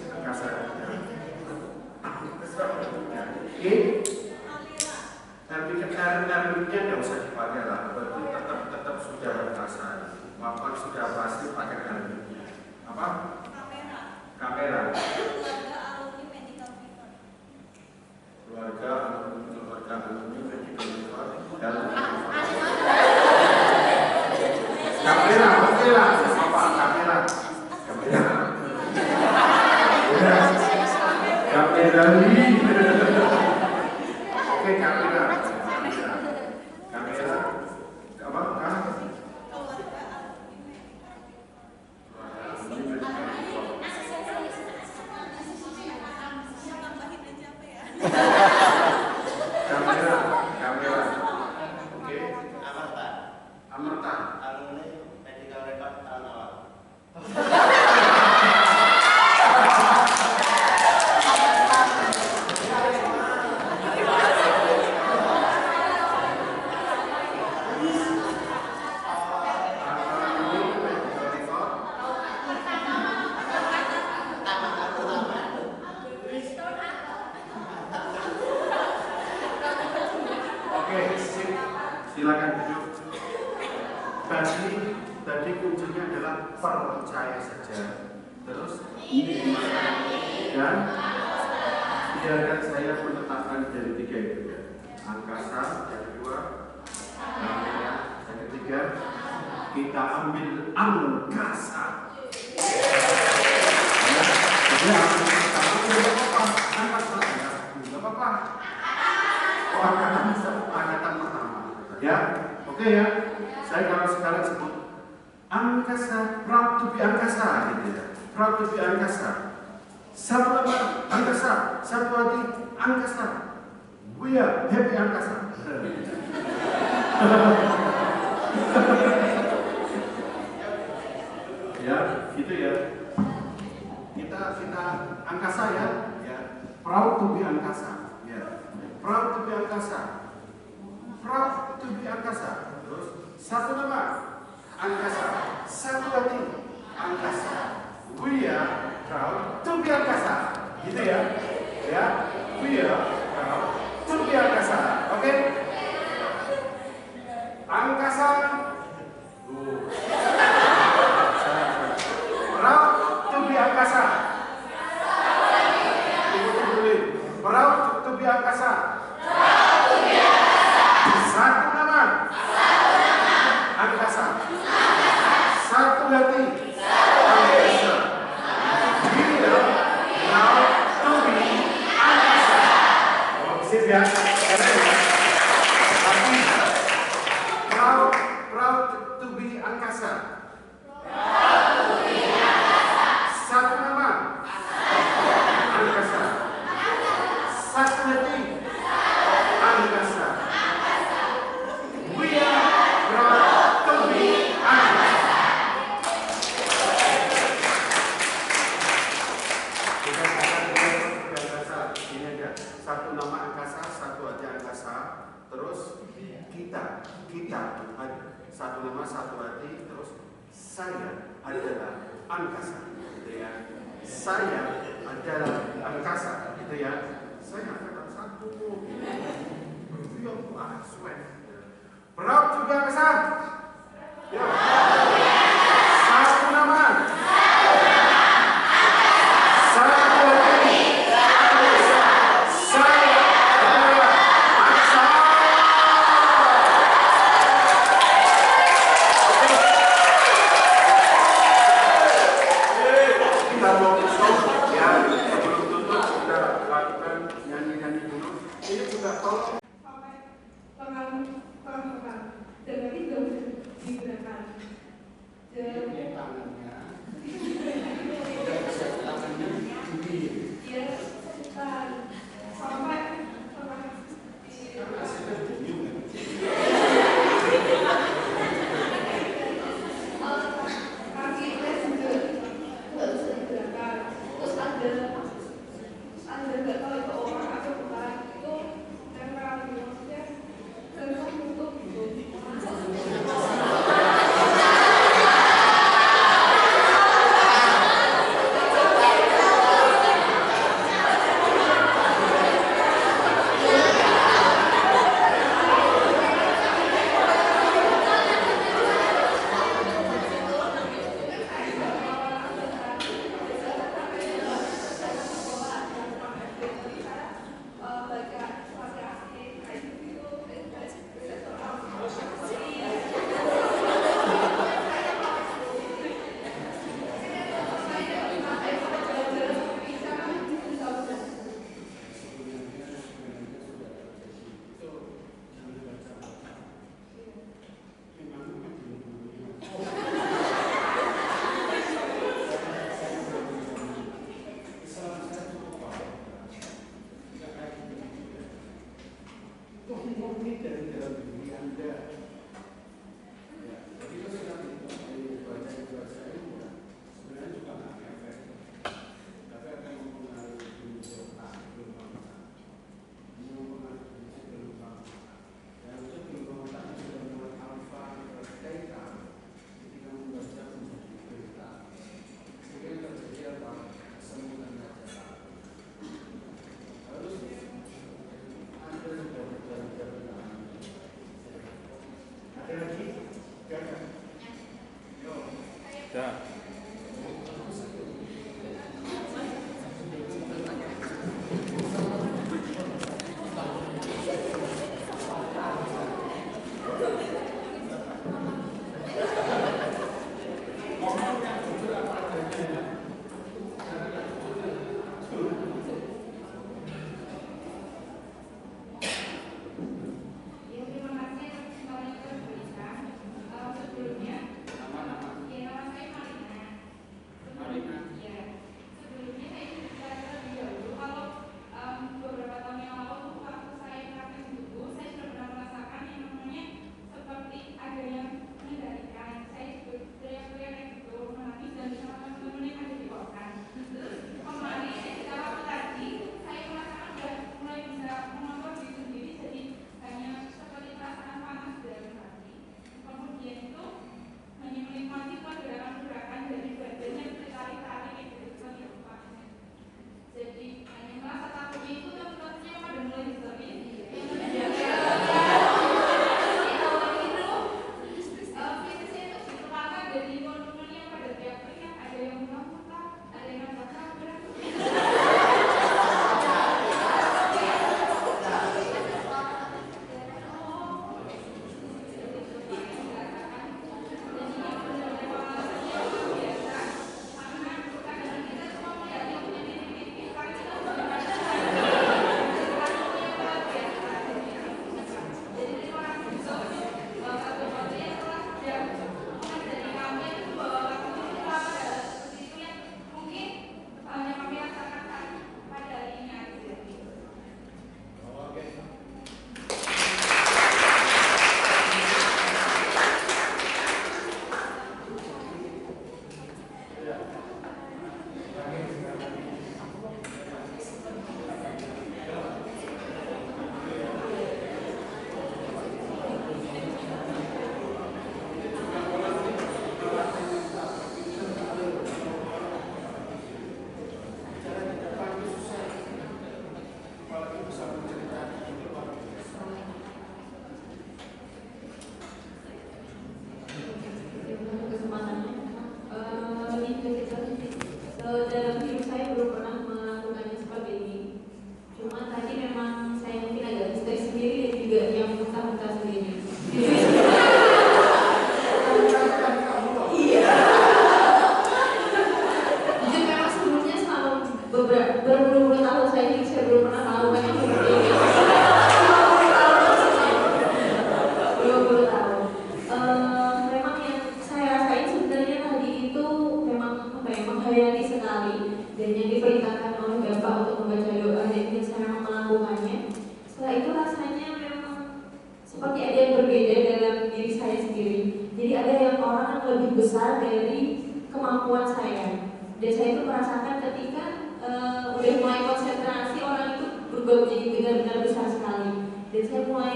Angkasa Erbika. Oke. Erbiknya nggak usah dipakai lah. Tetap sudah angkasa. Bapak sudah pasti pakai erbiknya. Apa? Kamera. Keluarga alumni medical record. Kamera, oke lah, Bapak kamera. Anu ini medical record tahun awal. Oke, sip. Silakan duduk. Tadi kuncinya adalah percaya saja. Terus dan biarkan saya menetapkan dari 3 itu ya. Angkasa yang kedua, yang ketiga, kita ambil angkasa. Ya, apa-apa. Angkatan pertama. Ya, oke ya. Saya kalau sekarang sebut angkasa, proud to be angkasa, gitu ya. Proud to be angkasa. Satu nama angkasa, satu hati angkasa. We are happy angkasa. Ya, gitu ya. Kita angkasa ya. Ya, proud to be angkasa. Ya, proud to be angkasa. Proud to be angkasa. Terus satu nama angkasa, satu hati angkasa. We are proud to be angkasa. Gitu ya. Ya, we are proud to be angkasa. Oke? Angkasa. Proud to be angkasa. Proud to be angkasa. Satu nama angkasa. Satu hati angkasa. We are proud to be angkasa. Oh, sip ya. Tapi proud to be angkasa. Satu nama angkasa. Satu hati angkasa. We are proud to be angkasa. Kita akan angkasa. Ini aja. Satu nama angkasa, satu hati angkasa. Terus kita satu nama, satu hati. Terus saya adalah angkasa, gitu ya. Saya adalah angkasa, gitu ya. Saya angkatan 1. Gitu. Wah, sweat. Proud juga angkasa. Ya. Satu nama. Satu hati. Saya adalah angkasa. Kita mau tutup ya. Sebelum tutup kita lakukan nyanyi-nyanyi dulu. Ini juga tolong. Dengan itu Sudah. Ya, terima kasih atas kesempatan yang diberikan. Sebelumnya, ya, nama saya Marina. Ya, sebelumnya saya ingin bicara terlebih dahulu kalau beberapa tahun yang lalu waktu saya praktek buku, saya sudah pernah merasakan yang namanya seperti ada yang mengendalikan. Saya juga teriak-teriak gitu, menangis dan bersama teman-teman yang ada di kosan. Terus kemarin ketika waktu tadi saya merasakan sudah mulai bisa mengontrol diri sendiri, jadi hanya seperti perasaan panas dalam hati. Kemudian itu hanya menikmati pergerakan-pergerakan dari badannya bertari-tari kayak gitu seperti apa. Jadi hanya merasa takut itu teman-temannya pada mulai histeris. Yang fisiknya itu diperlukan dari teman-teman yang pada teriak-teriak, ada yang muntah-muntah, ada yang nabrak-nabrak. Dalam hidup saya belum pernah melakukannya seperti ini. Cuma tadi memang saya mungkin agak histeris sendiri dan juga yang muntah-muntah sendiri. Iya. Jujur memang sebelumnya selama berpuluh-puluh tahun saya belum pernah melakukan yang seperti ini. 20 tahun. Memang yang saya rasain sebenarnya tadi itu memang menghayati sekali, dan yang diperintahkan oleh Bapak untuk membaca doa, dan saya memang melakukannya. Setelah itu rasanya memang seperti ada yang berbeda dalam diri saya sendiri. Jadi ada yang orang yang lebih besar dari kemampuan saya, dan saya itu merasakan ketika udah mulai konsentrasi, orang itu berubah menjadi benar-benar besar sekali. Dan saya mulai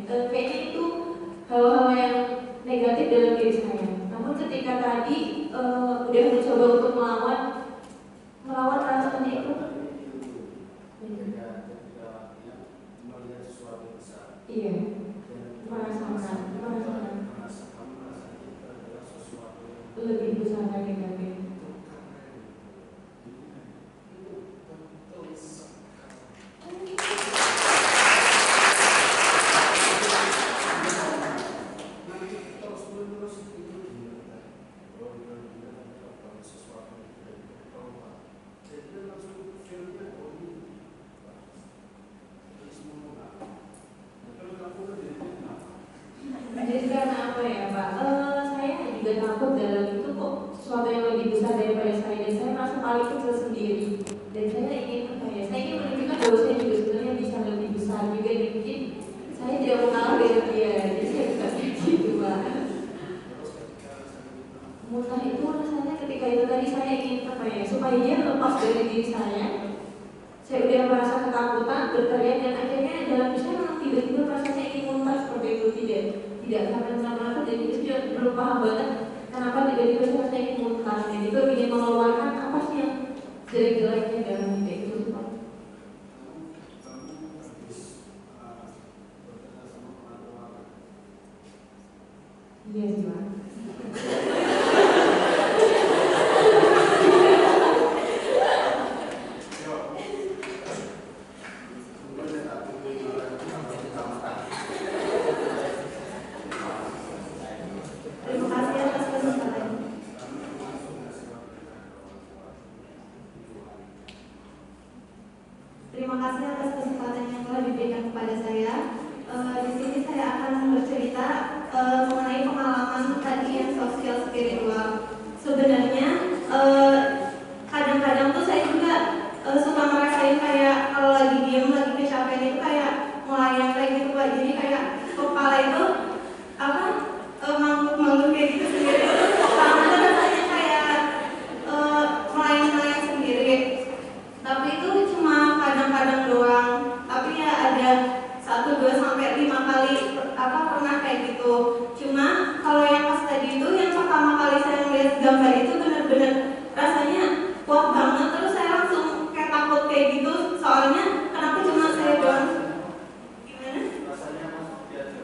kayaknya itu hal-hal yang negatif dalam diri saya. Namun ketika tadi udah mencoba untuk melawan rasanya itu, iya, merasakan lebih besar dari negatif. Jadi karena apa ya Pak? Saya juga takut dalam itu kok sesuatu yang lebih besar daripada saya, dan saya merasa paling kecil sendiri. Dan saya ingin saya ingin menunjukkan bahwa saya juga sebenarnya bisa lebih besar juga, dan mungkin saya tidak mau kalah dengan dia. Jadi saya bisa gitu Pak. Muntah itu rasanya ketika itu tadi saya ingin supaya dia lepas dari diri saya. Saya udah merasa ketakutan, berteriak, dan akhirnya dalam saya memang tiba-tiba rasanya ingin muntah seperti itu, tidak karena kenapa, dan itu juga belum paham banget kenapa tiba-tiba saya rasanya ingin muntah, dan itu ingin mengeluarkan apa sih yang jelek-jeleknya dalam hidup itu. Iya sih Pak. kuat banget, terus saya langsung kayak takut kayak gitu, soalnya kenapa cuma saya doang. Gimana? Rasanya masuk biasa.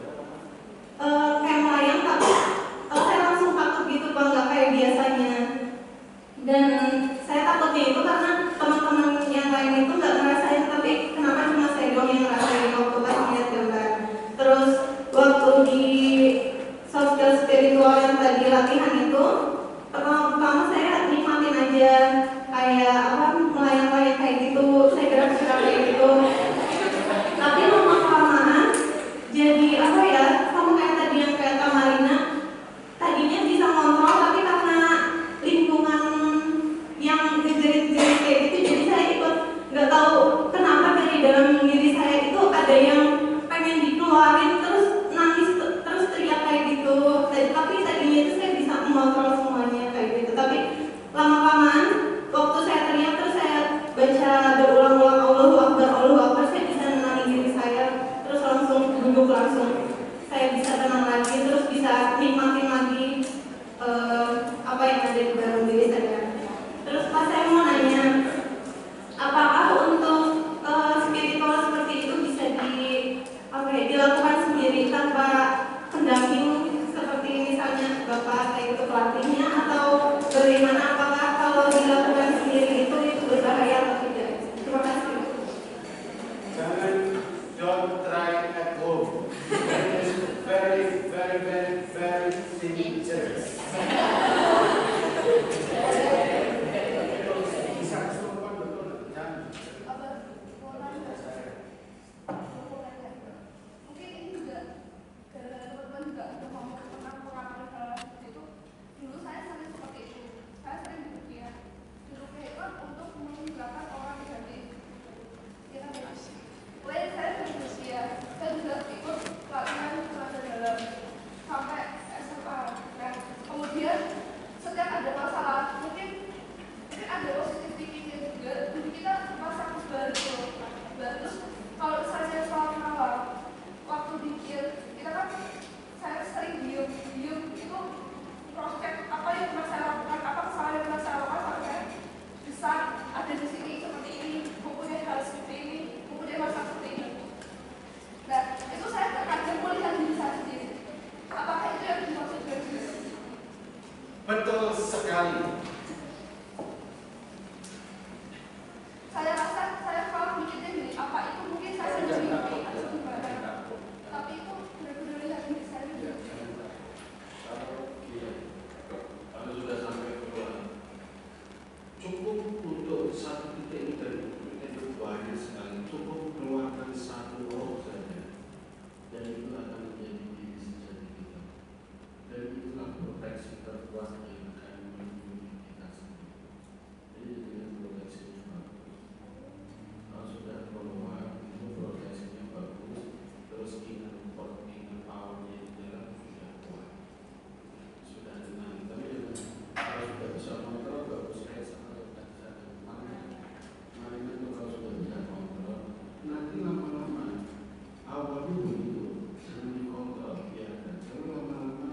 Kayak melayang, tapi saya langsung takut gitu Bang, nggak kayak biasanya. Dan saya takutnya itu karena teman-teman yang lain itu nggak ngerasain, tapi kenapa cuma saya doang yang ngerasain waktu pas lihat gambar. Terus waktu di sosial spiritual yang tadi latihan itu, pertama saya nikmatin aja kayak apa, melayang-layang kayak gitu, saya gerak-gerak kayak gitu. Tapi lama-kelamaan jadi apa ya, sama kayak tadi yang kayak Tamarina, tadinya bisa ngontrol tapi karena lingkungan yang ngejerit-jerit kayak gitu, jadi saya ikut nggak tahu kenapa dari dalam diri saya itu ada yang pengen dikeluarin, terus nangis, terus teriak kayak gitu. Tapi tadinya itu saya bisa mengontrol semuanya kayak gitu, tapi lama-kelamaan waktu saya teriak terus saya baca berulang-ulang Allahu Akbar, saya bisa nenangin diri saya, terus langsung duduk, langsung saya bisa tenang lagi, terus bisa nikmatin lagi apa yang ada di dalam diri saya. Terus pas saya mau nanya, apakah untuk spiritual seperti itu bisa dilakukan sendiri tanpa pendamping seperti misalnya Bapak kayak itu pelatihnya, atau bagaimana? Apakah kalau dilakukan sendiri itu berbahaya atau tidak? Terima kasih. Jangan, don't try at home. It is very, very, very, very dangerous. Bisa kesurupan betul, jangan. Mungkin ini juga gara-gara teman-teman juga pernah mengalami hal seperti itu. Dulu saya sering seperti itu. Saya sering berpikir dulu hebat untuk menggerakkan orang negatif. Ya kan ya? Selain saya sering berpikir, saya juga ikut pelatihan tenaga dalam sampai SMA. Nah, kemudian setiap ada masalah, mungkin ada positif thinking juga. Jadi kita merasa baru. Terus kalau saya soal masalah, waktu mikir, kita kan saya sering diem itu prospek apa yang pernah saya lakukan, apa kesalahan yang pernah saya lakukan sampai bisa ada di sini seperti ini, mempunyai hal seperti ini, mempunyai masalah seperti ini. Nah, itu saya terkadang melihat diri saya sendiri. Apakah itu yang dimaksud Yesus? Betul sekali. Saya rasa saya kalau mikirnya gini, apa itu mungkin saya sudah mimpi atau gimana? Tapi itu benar-benar lihat diri saya juga. Kalau sudah sampai ke cukup untuk satu titik ini dari itu banyak sekali. Cukup keluarkan satu roh saja, dan itu akan menjadi diri sejati kita. Dan itulah proteksi terkuat yang akan melindungi kita sendiri. Jadi dengan proteksinya bagus. Kalau sudah keluar, itu proteksinya bagus. Terus ingat powernya di dalam sudah kuat, sudah tenang. Tapi kalau sudah bisa kontrol, bagus sekali. Sama sudah bisa kemarin itu kalau sudah bisa kontrol, nanti lama-lama awalnya begitu, jangan dikontrol, biarkan. Tapi lama-lama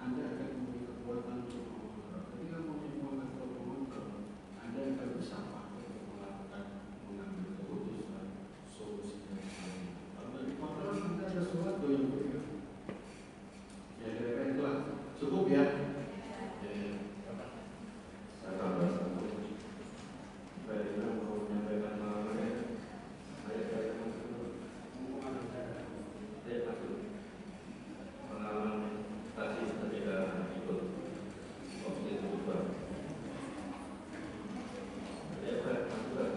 Anda akan memiliki kekuatan untuk mengontrol. Ketika memiliki kekuatan untuk mengontrol, Anda akan bisa pakai untuk melakukan, mengambil keputusan, solusi dan sebagainya. Kalau tidak dikontrol, Anda ada sesuatu yang berbeda. Ya kira-kira itulah. Cukup ya. Saya tambah satu. Baik, mau menyampaikan malamnya. Saya masuk pengalaman tadi ketika ikut opsi itu. Saya masuk.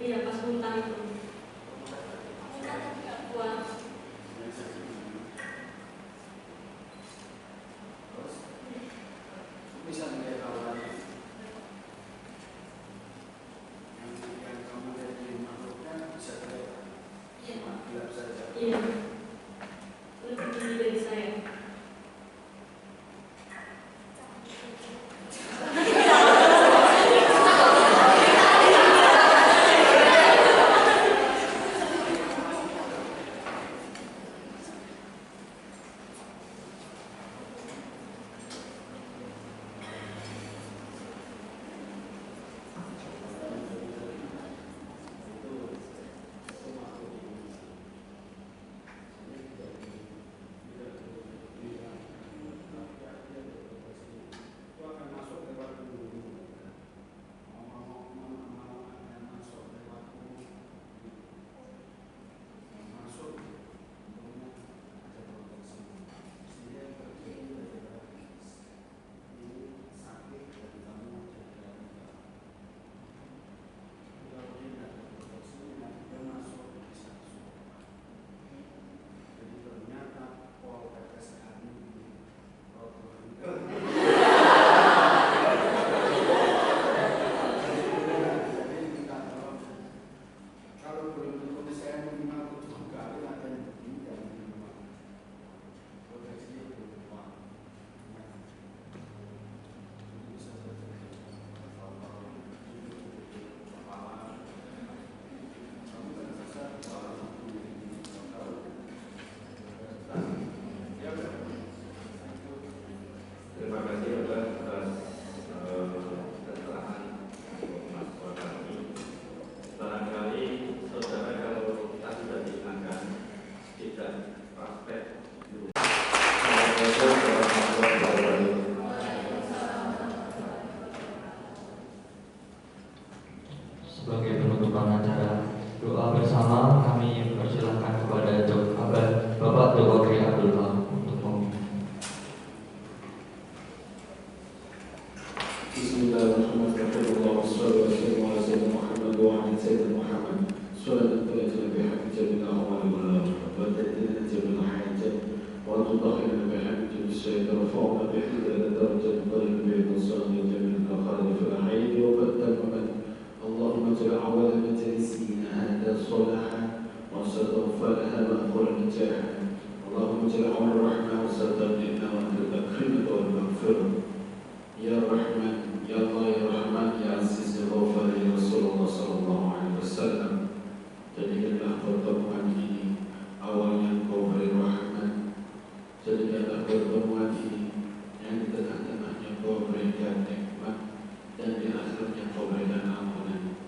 Iya, pas muntah itu. Wah. Bisa melihat awalannya yang kamu dari makhluknya bisa terlihat cuma gelap saja. Iya. Lebih tinggi dari saya. Terima kasih atas keterangan mahasiswa kami. Barangkali saudara kalau kita sudah diingatkan tidak praktek. Sebagai penutupan acara doa bersama, kami persilahkan kepada Bapak Joko Tri Abdullah untuk memimpin. Bismillahirrahmanirrahim. Allahumma shalli wa sallim ala sayyidina Muhammad wa ala sayyidina Muhammad. Salatan tu'ajjal biha jami'a ahwali wa tadina jami'a hajat wa tudahhirna biha min syaitan fa'na bihi ila darajat talib bi nusani jami'a al-khalif al-aid wa badal mamat. Allahumma jalla awal majlisina hada salaha wa sadafalaha wa akhir najaha. Allahumma jalla awal rahmah wa sadaqina wa antal akrimah wal maghfirah. Ya Rahman, Ya Allah, Ya Rahman, Ya Aziz, Ya Ghafar, Ya Rasulullah sallallahu alaihi wasallam. Jadikanlah pertemuan ini awalnya Engkau beri rahmat. Jadikanlah pertemuan ini yang di tengah-tengahnya Engkau berikan nikmat dan di akhirnya Engkau berikan ampunan.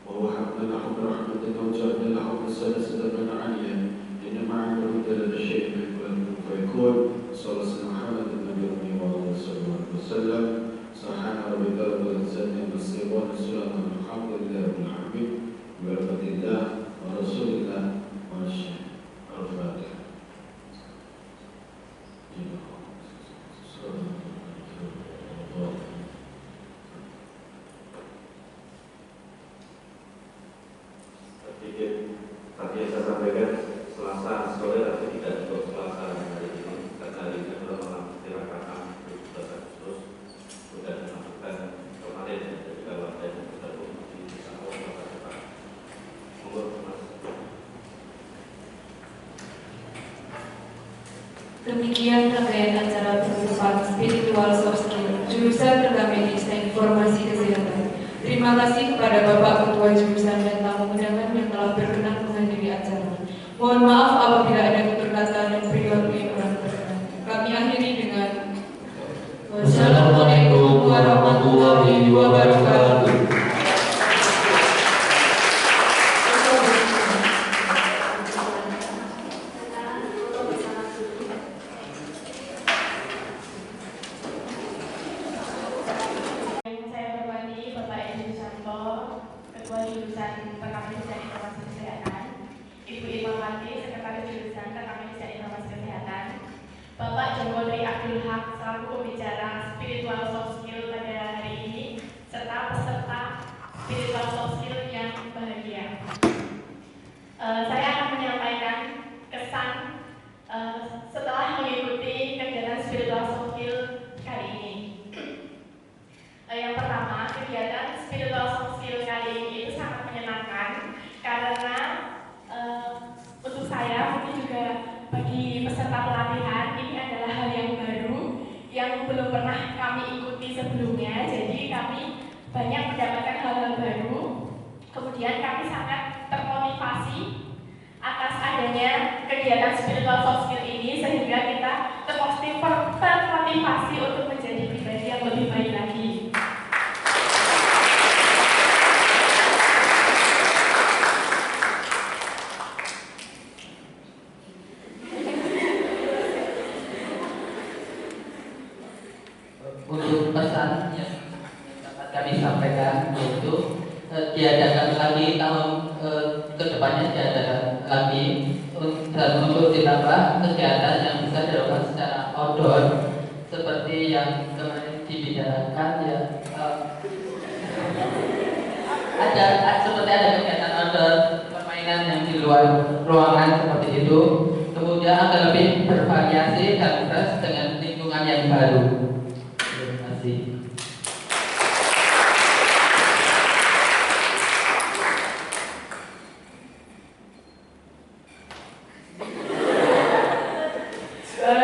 Wa wahabna lahum rahmatan wa ja'alna lahum sadaqatan aliyah. Inna ma'al huda la syai'un min fayakun. Sallallahu Muhammad Nabi wa sallallahu alaihi wasallam. Subhana rabbika rabbil izzati amma yasifun wa salamun alhamdulillahi rabbil alamin. Barakatillah wa rasulillah wa al-Fatihah. Tadi saya sampaikan Selasa sore tapi tidak untuk Selasa hari ini karena hari ini adalah malam tirakat 17 Agustus sudah dilakukan kemarin jadi kalau ada yang bergabung di tahun depan monggo Mas. Demikian rangkaian acara pertemuan spiritual soft skill jurusan Tenaga Medis dan Informasi Kesehatan. Terima kasih kepada Bapak Ketua Jurusan dan tamu undangan yang telah berkenan menghadiri acara. Mohon maaf apabila ada tutur kata dan perilaku yang kurang berkenan. Kami akhiri dengan Wassalamualaikum warahmatullahi wabarakatuh. Ketua Jurusan Rekam Medis dan Informasi Kesehatan, Ibu Irmawati, Sekretaris Jurusan Rekam Medis dan Informasi Kesehatan, Bapak Joko Tri Abdul Haq selaku pembicara spiritual soft skill pada hari ini, serta peserta spiritual soft skill yang bahagia. Saya akan menyampaikan kesan setelah mengikuti kegiatan spiritual soft skill kali ini. Yang pertama, kegiatan spiritual soft skill kali ini itu sangat menyenangkan karena untuk saya mungkin juga bagi peserta pelatihan ini adalah hal yang baru yang belum pernah kami ikuti sebelumnya. Jadi kami banyak mendapatkan hal-hal baru. Kemudian kami sangat termotivasi atas adanya kegiatan spiritual soft skill ini sehingga kita termotivasi untuk menjadi pribadi yang lebih baik lagi. Untuk pesan yang dapat kami sampaikan yaitu diadakan lagi tahun kedepannya diadakan lagi dan untuk ditambah kegiatan yang bisa dilakukan secara outdoor seperti yang kemarin dibicarakan ya seperti ada kegiatan outdoor permainan yang di luar ruangan seperti itu, kemudian agar lebih bervariasi dan fresh dengan lingkungan yang baru. Terima kasih.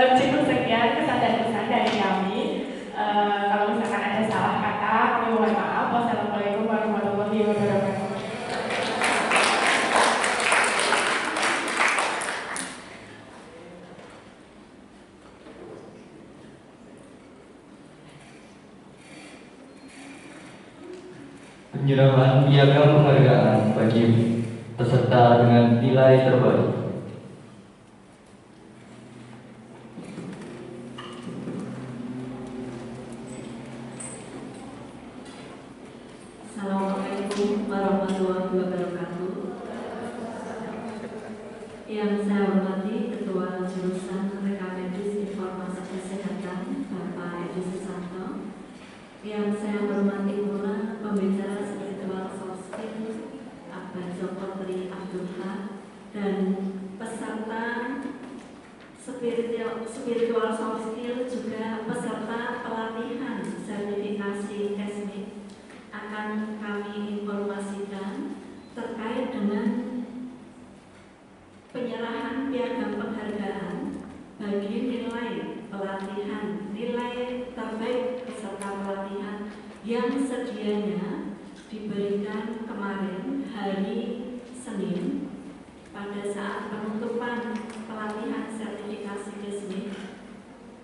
Cukup sekian kesan dan pesan dari kami. Kalau misalkan ada salah kata, kami mohon maaf. Wassalamualaikum warahmatullahi wabarakatuh. Penyerahan piagam penghargaan bagi peserta dengan nilai terbaik. Assalamualaikum warahmatullahi wabarakatuh. Yang saya hormati Ketua Jurusan Rekam Medis Informasi Kesehatan Bapak Edi Susanto. Yang saya hormati pula pembicara spiritual soft skill Abah Joko Tri Abdullah dan peserta spiritual soft skill juga peserta pelatihan sertifikasi TESMIC. Akan kami informasikan terkait dengan penyerahan piagam penghargaan bagi nilai pelatihan, nilai terbaik peserta pelatihan yang sedianya diberikan kemarin hari Senin pada saat penutupan pelatihan sertifikasi TESMIC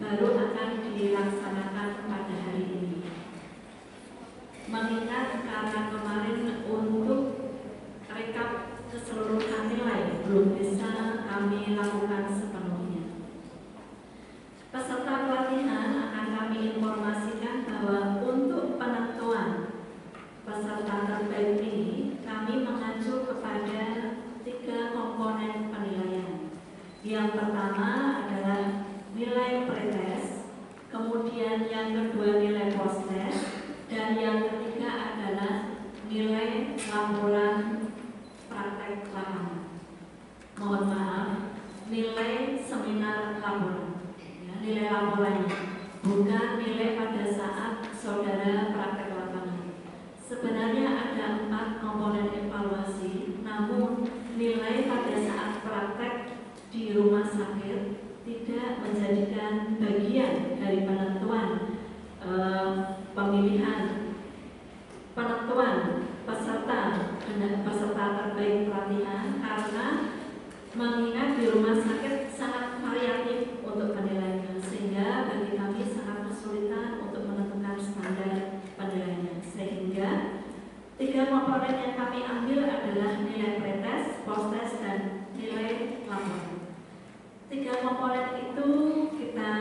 baru akan dilaksanakan pada hari ini. Mengingat karena kemarin untuk rekap keseluruhan nilai belum bisa kami lakukan sepenuhnya. Peserta pelatihan akan kami informasikan bahwa untuk penentuan peserta terbaik ini kami mengacu kepada 3 komponen penilaian. Yang pertama adalah nilai pretest, kemudian yang kedua nilai post-test, dan yang ketiga adalah nilai laporan praktek lapangan. Mohon maaf, nilai seminar laporan. Nilai laporannya, bukan nilai pada saat saudara praktek lapangan. Sebenarnya ada 4 komponen evaluasi, namun nilai pada saat praktek di rumah sakit tidak menjadikan bagian dari penentuan pemilihan penentuan peserta terbaik pelatihan karena mengingat di rumah sakit sangat variatif untuk penilaiannya sehingga bagi kami sangat kesulitan untuk menentukan standar penilaiannya sehingga 3 komponen yang kami ambil adalah nilai pretest, post-test, dan nilai laporan. 3 komponen itu kita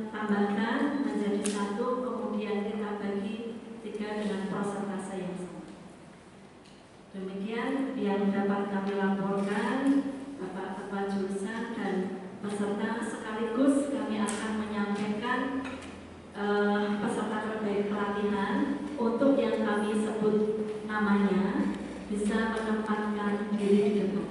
tambahkan menjadi 1, kemudian kita bagi 3 dengan prosentase yang sama. Demikian yang dapat kami laporkan Bapak Ketua Jurusan dan peserta, sekaligus kami akan menyampaikan peserta terbaik pelatihan untuk yang kami sebut namanya bisa menempatkan diri di depan.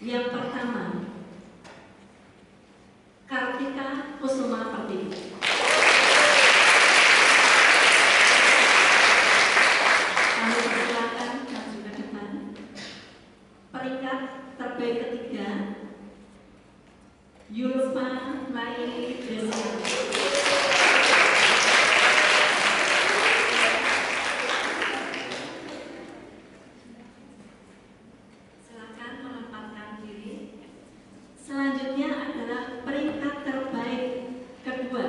Yang pertama, Kartika Kusuma Pertiwi. Kami persilakan maju ke depan. Peringkat terbaik ketiga, Yulfa Laili Desianti. Silakan menempatkan diri. Selanjutnya adalah peringkat terbaik kedua.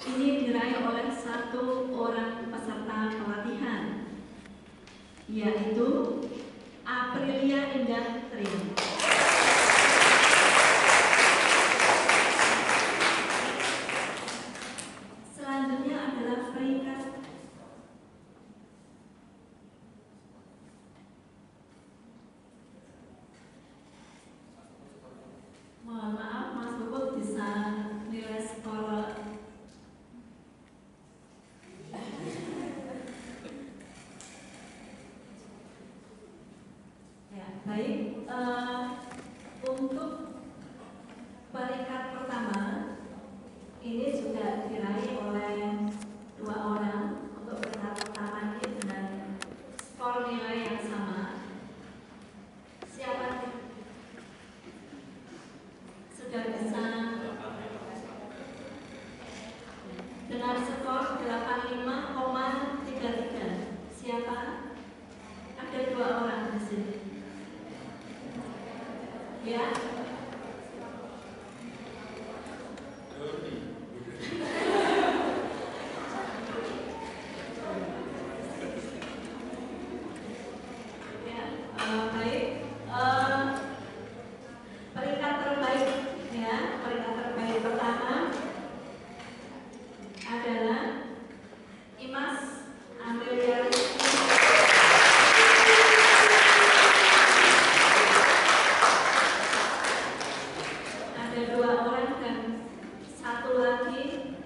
Ini diraih oleh satu orang peserta pelatihan, yaitu Aprilia Indah Triana. Selanjutnya adalah peringkat mohon maaf Mas Bubut bisa nilai skor ya baik. Untuk peringkat pertama ini juga diraih oleh dua orang. Untuk peringkat pertama ini dengan skor nilai yang sama. Siapa sudah bisa dengan skor 85,33? Siapa? Ada dua orang di sini. Ya. Baik. Peringkat terbaik ya, peringkat terbaik pertama adalah Imas Amelia. Ada dua orang dan satu lagi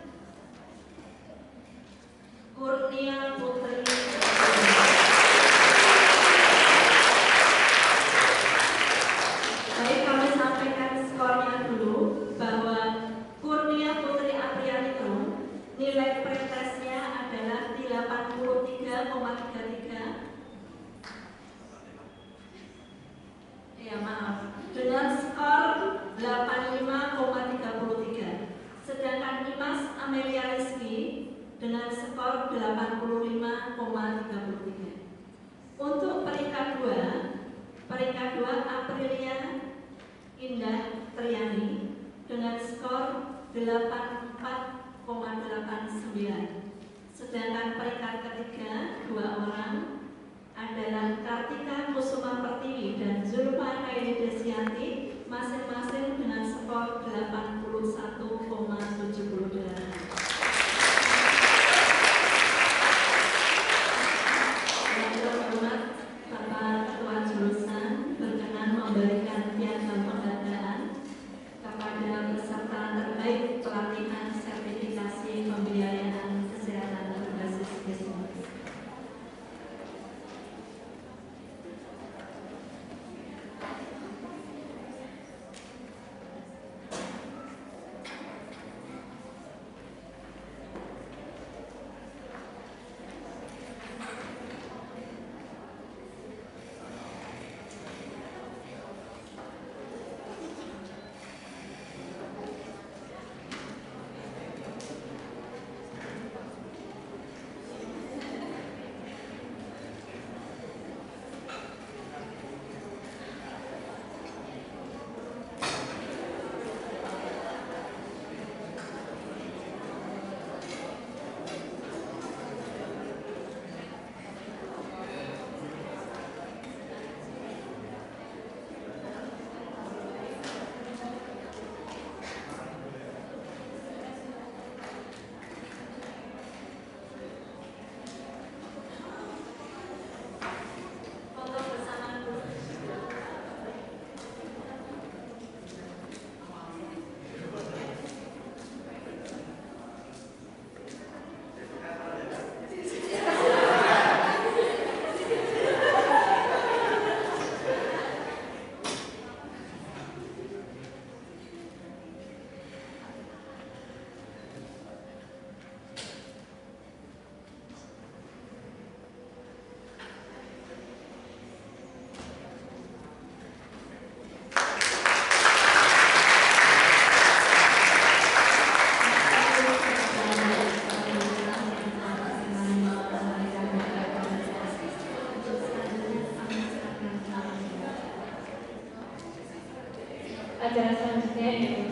Kurnia Putri. Baik, kami sampaikan skornya dulu bahwa Kurnia Putri Apriani nilai pretesnya adalah 83,33. Ya maaf, dengan skor 85,33. Sedangkan Imas Amelia Rizky dengan skor 85,33. Untuk peringkat dua Aprilia Indah Triani dengan skor 84,89. Sedangkan peringkat ketiga dua orang adalah Kartika Kusuma Pertiwi dan Zulfa Laili Desianti masing-masing dengan skor 81,78. Bapak Ketua Jurusan berkenan memberikan piagam penghargaan kepada peserta terbaik pelatihan sertifikasi pembiayaan kesehatan berbasis bisnis.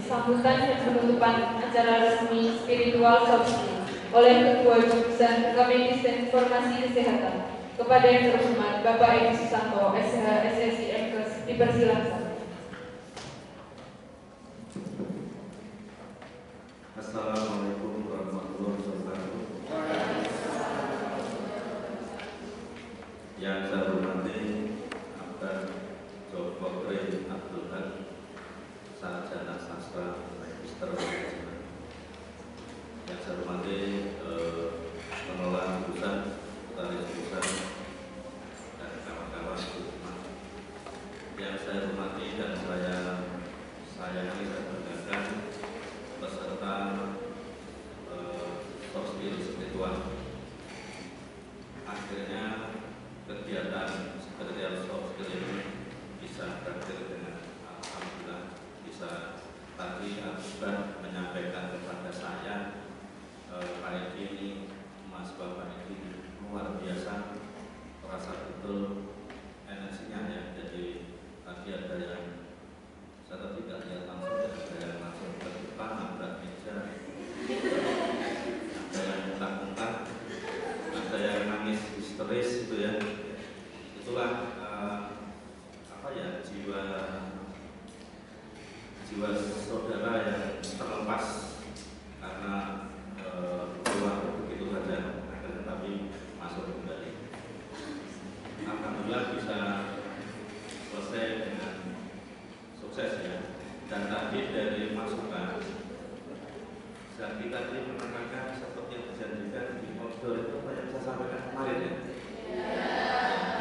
sambutan dan penutupan acara resmi spiritual soft skill oleh Ketua Jurusan Medis dan Informasi Kesehatan. Kepada yang terhormat Bapak Edi Susanto, SH SSI MKes, dipersilakan. Assalamualaikum warahmatullahi wabarakatuh. Yang saya hormati Dr. Abdul Haq, Sarjana Sastra Magister Manajemen. Yang saya hormati pengelola jurusan, putaris jurusan, dan kawan-kawan jurusan. Yang saya hormati dan saya sayangi dan banggakan peserta soft skill spiritual. Akhirnya kegiatan spiritual soft skill ini bisa berakhir dengan alhamdulillah, bisa tadi Abah menyampaikan kepada saya Pak Edi, Mas Bapak Edi luar biasa, terasa betul energinya ya. Jadi tadi ada yang saya tidak lihat langsung, ada yang langsung ke depan nabrak meja, ada yang muntah-muntah, ada yang nangis histeris gitu ya. Itulah apa ya, jiwa saudara yang terlepas karena keluar begitu saja, akan tetapi masuk kembali. Alhamdulillah bisa selesai dengan sukses ya. Dan tadi dari masukan Zaki tadi menekankan seperti yang dijanjikan di outdoor itu apa yang saya sampaikan kemarin ya.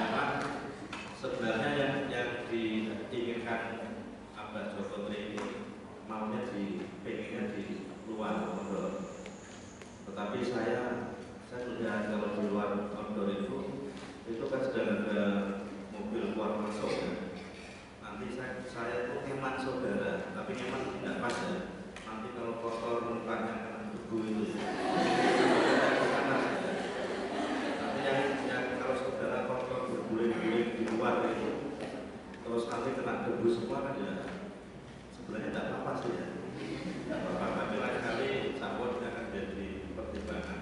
Memang sebenarnya yang diinginkan Abah Joko Tri ini maunya pengennya di luar outdoor. Tetapi saya melihat kalau di luar outdoor itu kan sedang ada mobil keluar masuk ya. Nanti saya tuh nyaman saudara, tapi nyaman tidak pas ya. Nanti kalau kotor mukanya kena debu itu ya. Tapi yang kalau saudara kotor berguling-guling di luar itu, terus nanti kena debu semua kan ya, sebenarnya tidak apa-apa sih ya. Tidak apa-apa, tapi lain kali sambut akan jadi pertimbangan.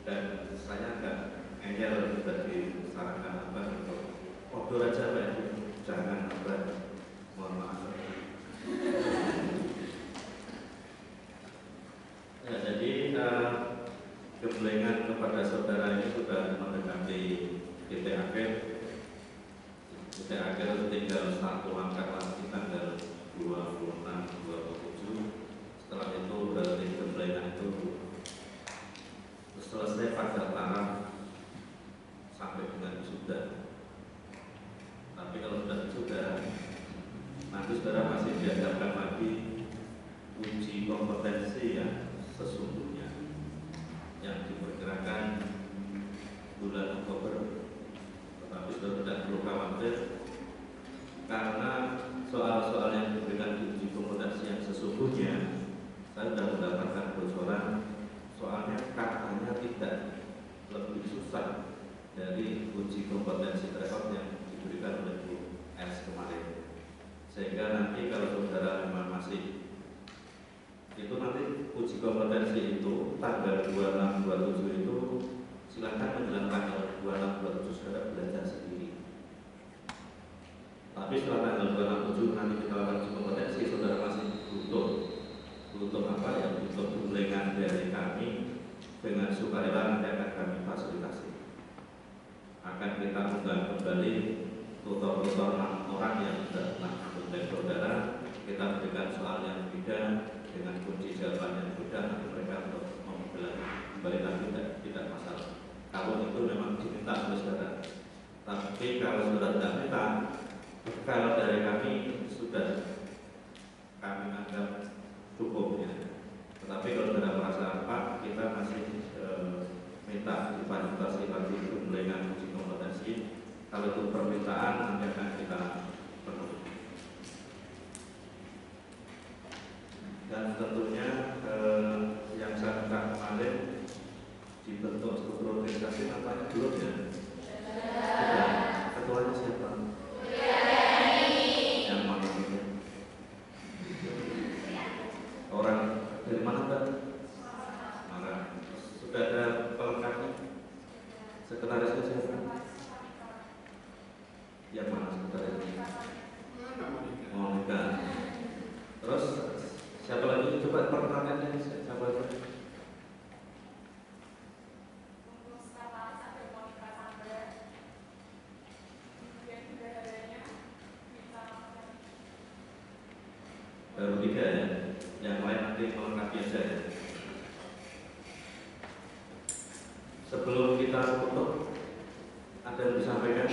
Dan saya agak ngeyel tadi sarankan Abah untuk outdoor aja Pak, jangan Abah, mohon maaf. Ya, jadi gembelengan kepada saudara ini sudah mendekati titik akhir. Titik akhir tinggal satu langkah lagi tanggal 26-27. Setelah itu berarti gembelengan itu selesai pada taraf sampai dengan wisuda. Tapi kalau sudah wisuda, nanti saudara masih dihadapkan lagi uji kompetensi yang sesungguhnya yang diperkirakan bulan Oktober. Tetapi saudara tidak perlu khawatir karena soal-soal yang diberikan uji kompetensi yang sesungguhnya saya sudah mendapatkan bocoran. Soalnya katanya tidak lebih susah dari uji kompetensi rekod yang diberikan oleh Bu S kemarin. Sehingga nanti kalau saudara memang masih itu nanti uji kompetensi itu tanggal 26-27 itu silakan menjelang tanggal 26-27 saudara belajar sendiri. Tapi setelah tanggal 27 nanti kita lakukan uji kompetensi, saudara masih butuh apa ya, butuh gembelengan dari kami dengan sukarela nanti akan kami fasilitasi. Akan kita undang kembali tutor-tutor orang yang sudah pernah mengundang saudara, kita berikan soal yang berbeda dengan kunci jawaban yang berbeda, nanti mereka untuk memulai kembali lagi tidak masalah. Kalau itu memang diminta oleh saudara. Tapi kalau saudara tidak minta, kalau dari kami sudah kami anggap cukup ya. Tetapi kalau saudara merasa apa, kita masih minta difasilitasi lagi gembelengan uji kompetensi. Kalau itu permintaan nanti akan kita penuhi. Dan tentunya yang saya minta kemarin dibentuk struktur organisasi nampaknya belum ya. Ketuanya siapa? Yang mana itu? Sudah ada pelengkapnya? Sekretarisnya siapa? Yang mana sekretarisnya? Monika. Terus siapa lagi? Coba perkenalkan siapa lagi? Baru 3 ya, yang lain nanti melengkapi aja ya. Sebelum kita tutup, ada yang disampaikan?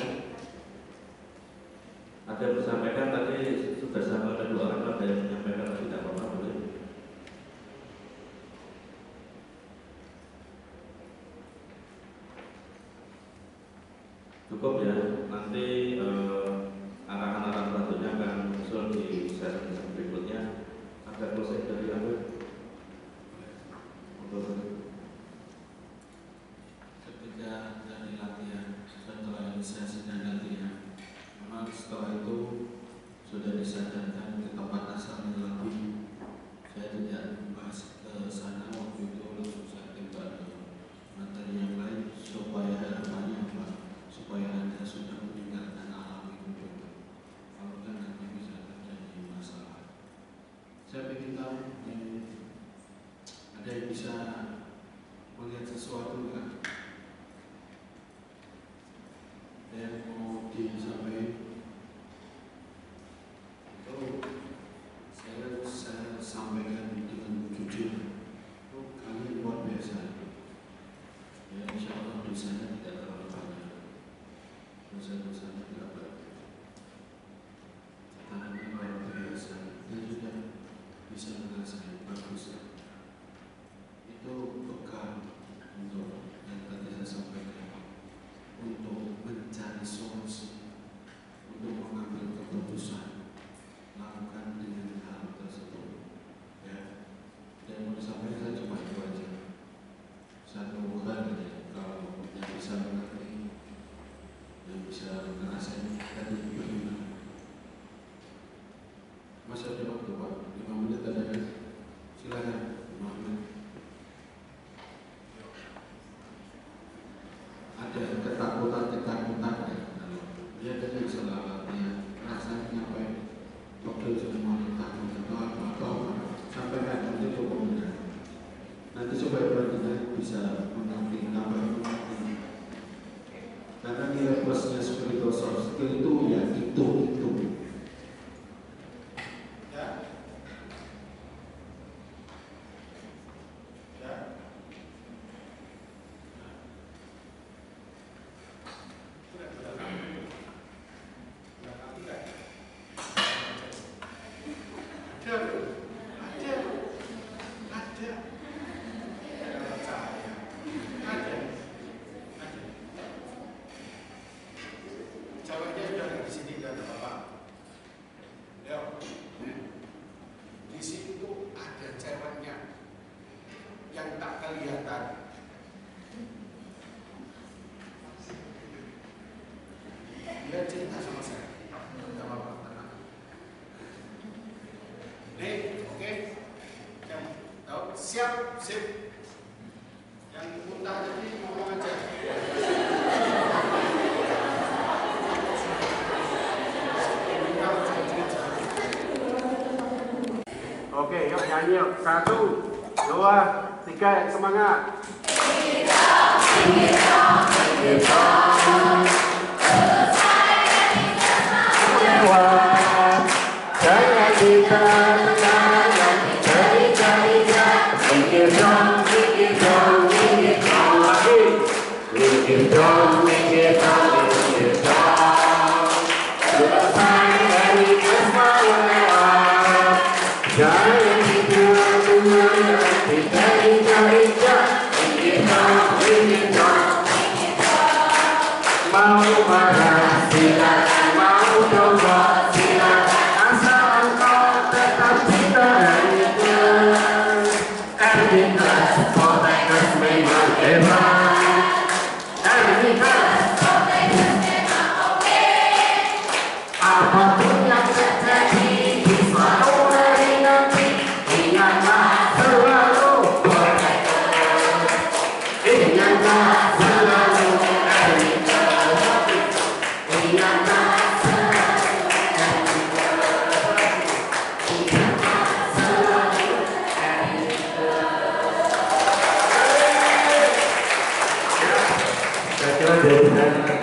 Ada yang disampaikan tadi sudah sama ada 2 orang, ada yang menyampaikan lagi, tidak apa-apa boleh. Cukup ya, nanti arahan-arahan selanjutnya akan muncul di sesi berikutnya. Ada closing dari Anda? Ketika dari latihan, setelah sesi dan latihan, memang setelah itu sudah disadarkan ke tempat asalnya lagi. Saya tidak membahas ke sana waktu itu, langsung saya tiba ke materi yang lain supaya harapannya apa? Supaya Anda sudah meninggalkan alam itu dulu. Kalau kan nanti bisa terjadi masalah. Saya ingin tahu ada yang bisa melihat sesuatu nggak? Yang mau disampaikan itu saya sampaikan dengan jujur. Kami luar biasa. Ya insya Allah dosanya tidak terlalu banyak. Dosa-dosanya tidak banyak. Tangannya luar biasa. Dia sudah bisa merasakan bagus. Itu bekal untuk yang tadi saya sampaikan, untuk mencari solusi, untuk mengambil keputusan, lakukan dengan hal tersebut. Ya, dan mau disampaikan saya cuma itu aja. Satu hal ya, kalau yang bisa mengerti, yang bisa ngerasain tadi bagaimana. Masih ada waktu Pak, 5 menit ada kan? Silakan, 5 menit. Ada ketakutan ya. Dia tadi salah latihan, rasanya ngapain? Waktu semua takut atau apa? Sampaikan nanti coba benar. Nanti supaya benar bisa mengerti apa itu. Karena nilai plusnya spiritual soft skill itu ya itu. Dia cerita sama saya, tidak apa-apa, tenang. Nih, oke, yang tahu siap, sip. Yang muntah tadi ngomong aja. Oke, yuk nyanyi yuk. 1, 2, 3, semangat. Jangan kita tenang, cari-cari mikir dong lagi. Mikir dong. Selesai dari semua lewat. Jangan kita tenang, cari-cari mikir dong.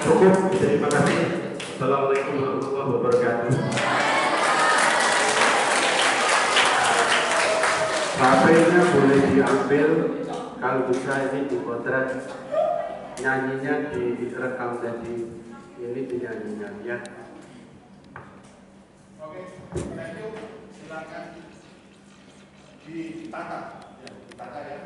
Cukup, terima kasih. Assalamualaikum warahmatullahi wabarakatuh. HP-nya boleh diambil, kalau bisa ini dipotret, nyanyinya direkam jadi ini dinyanyinya ya. Oke, thank you. Silakan ditata, ya, ditata ya.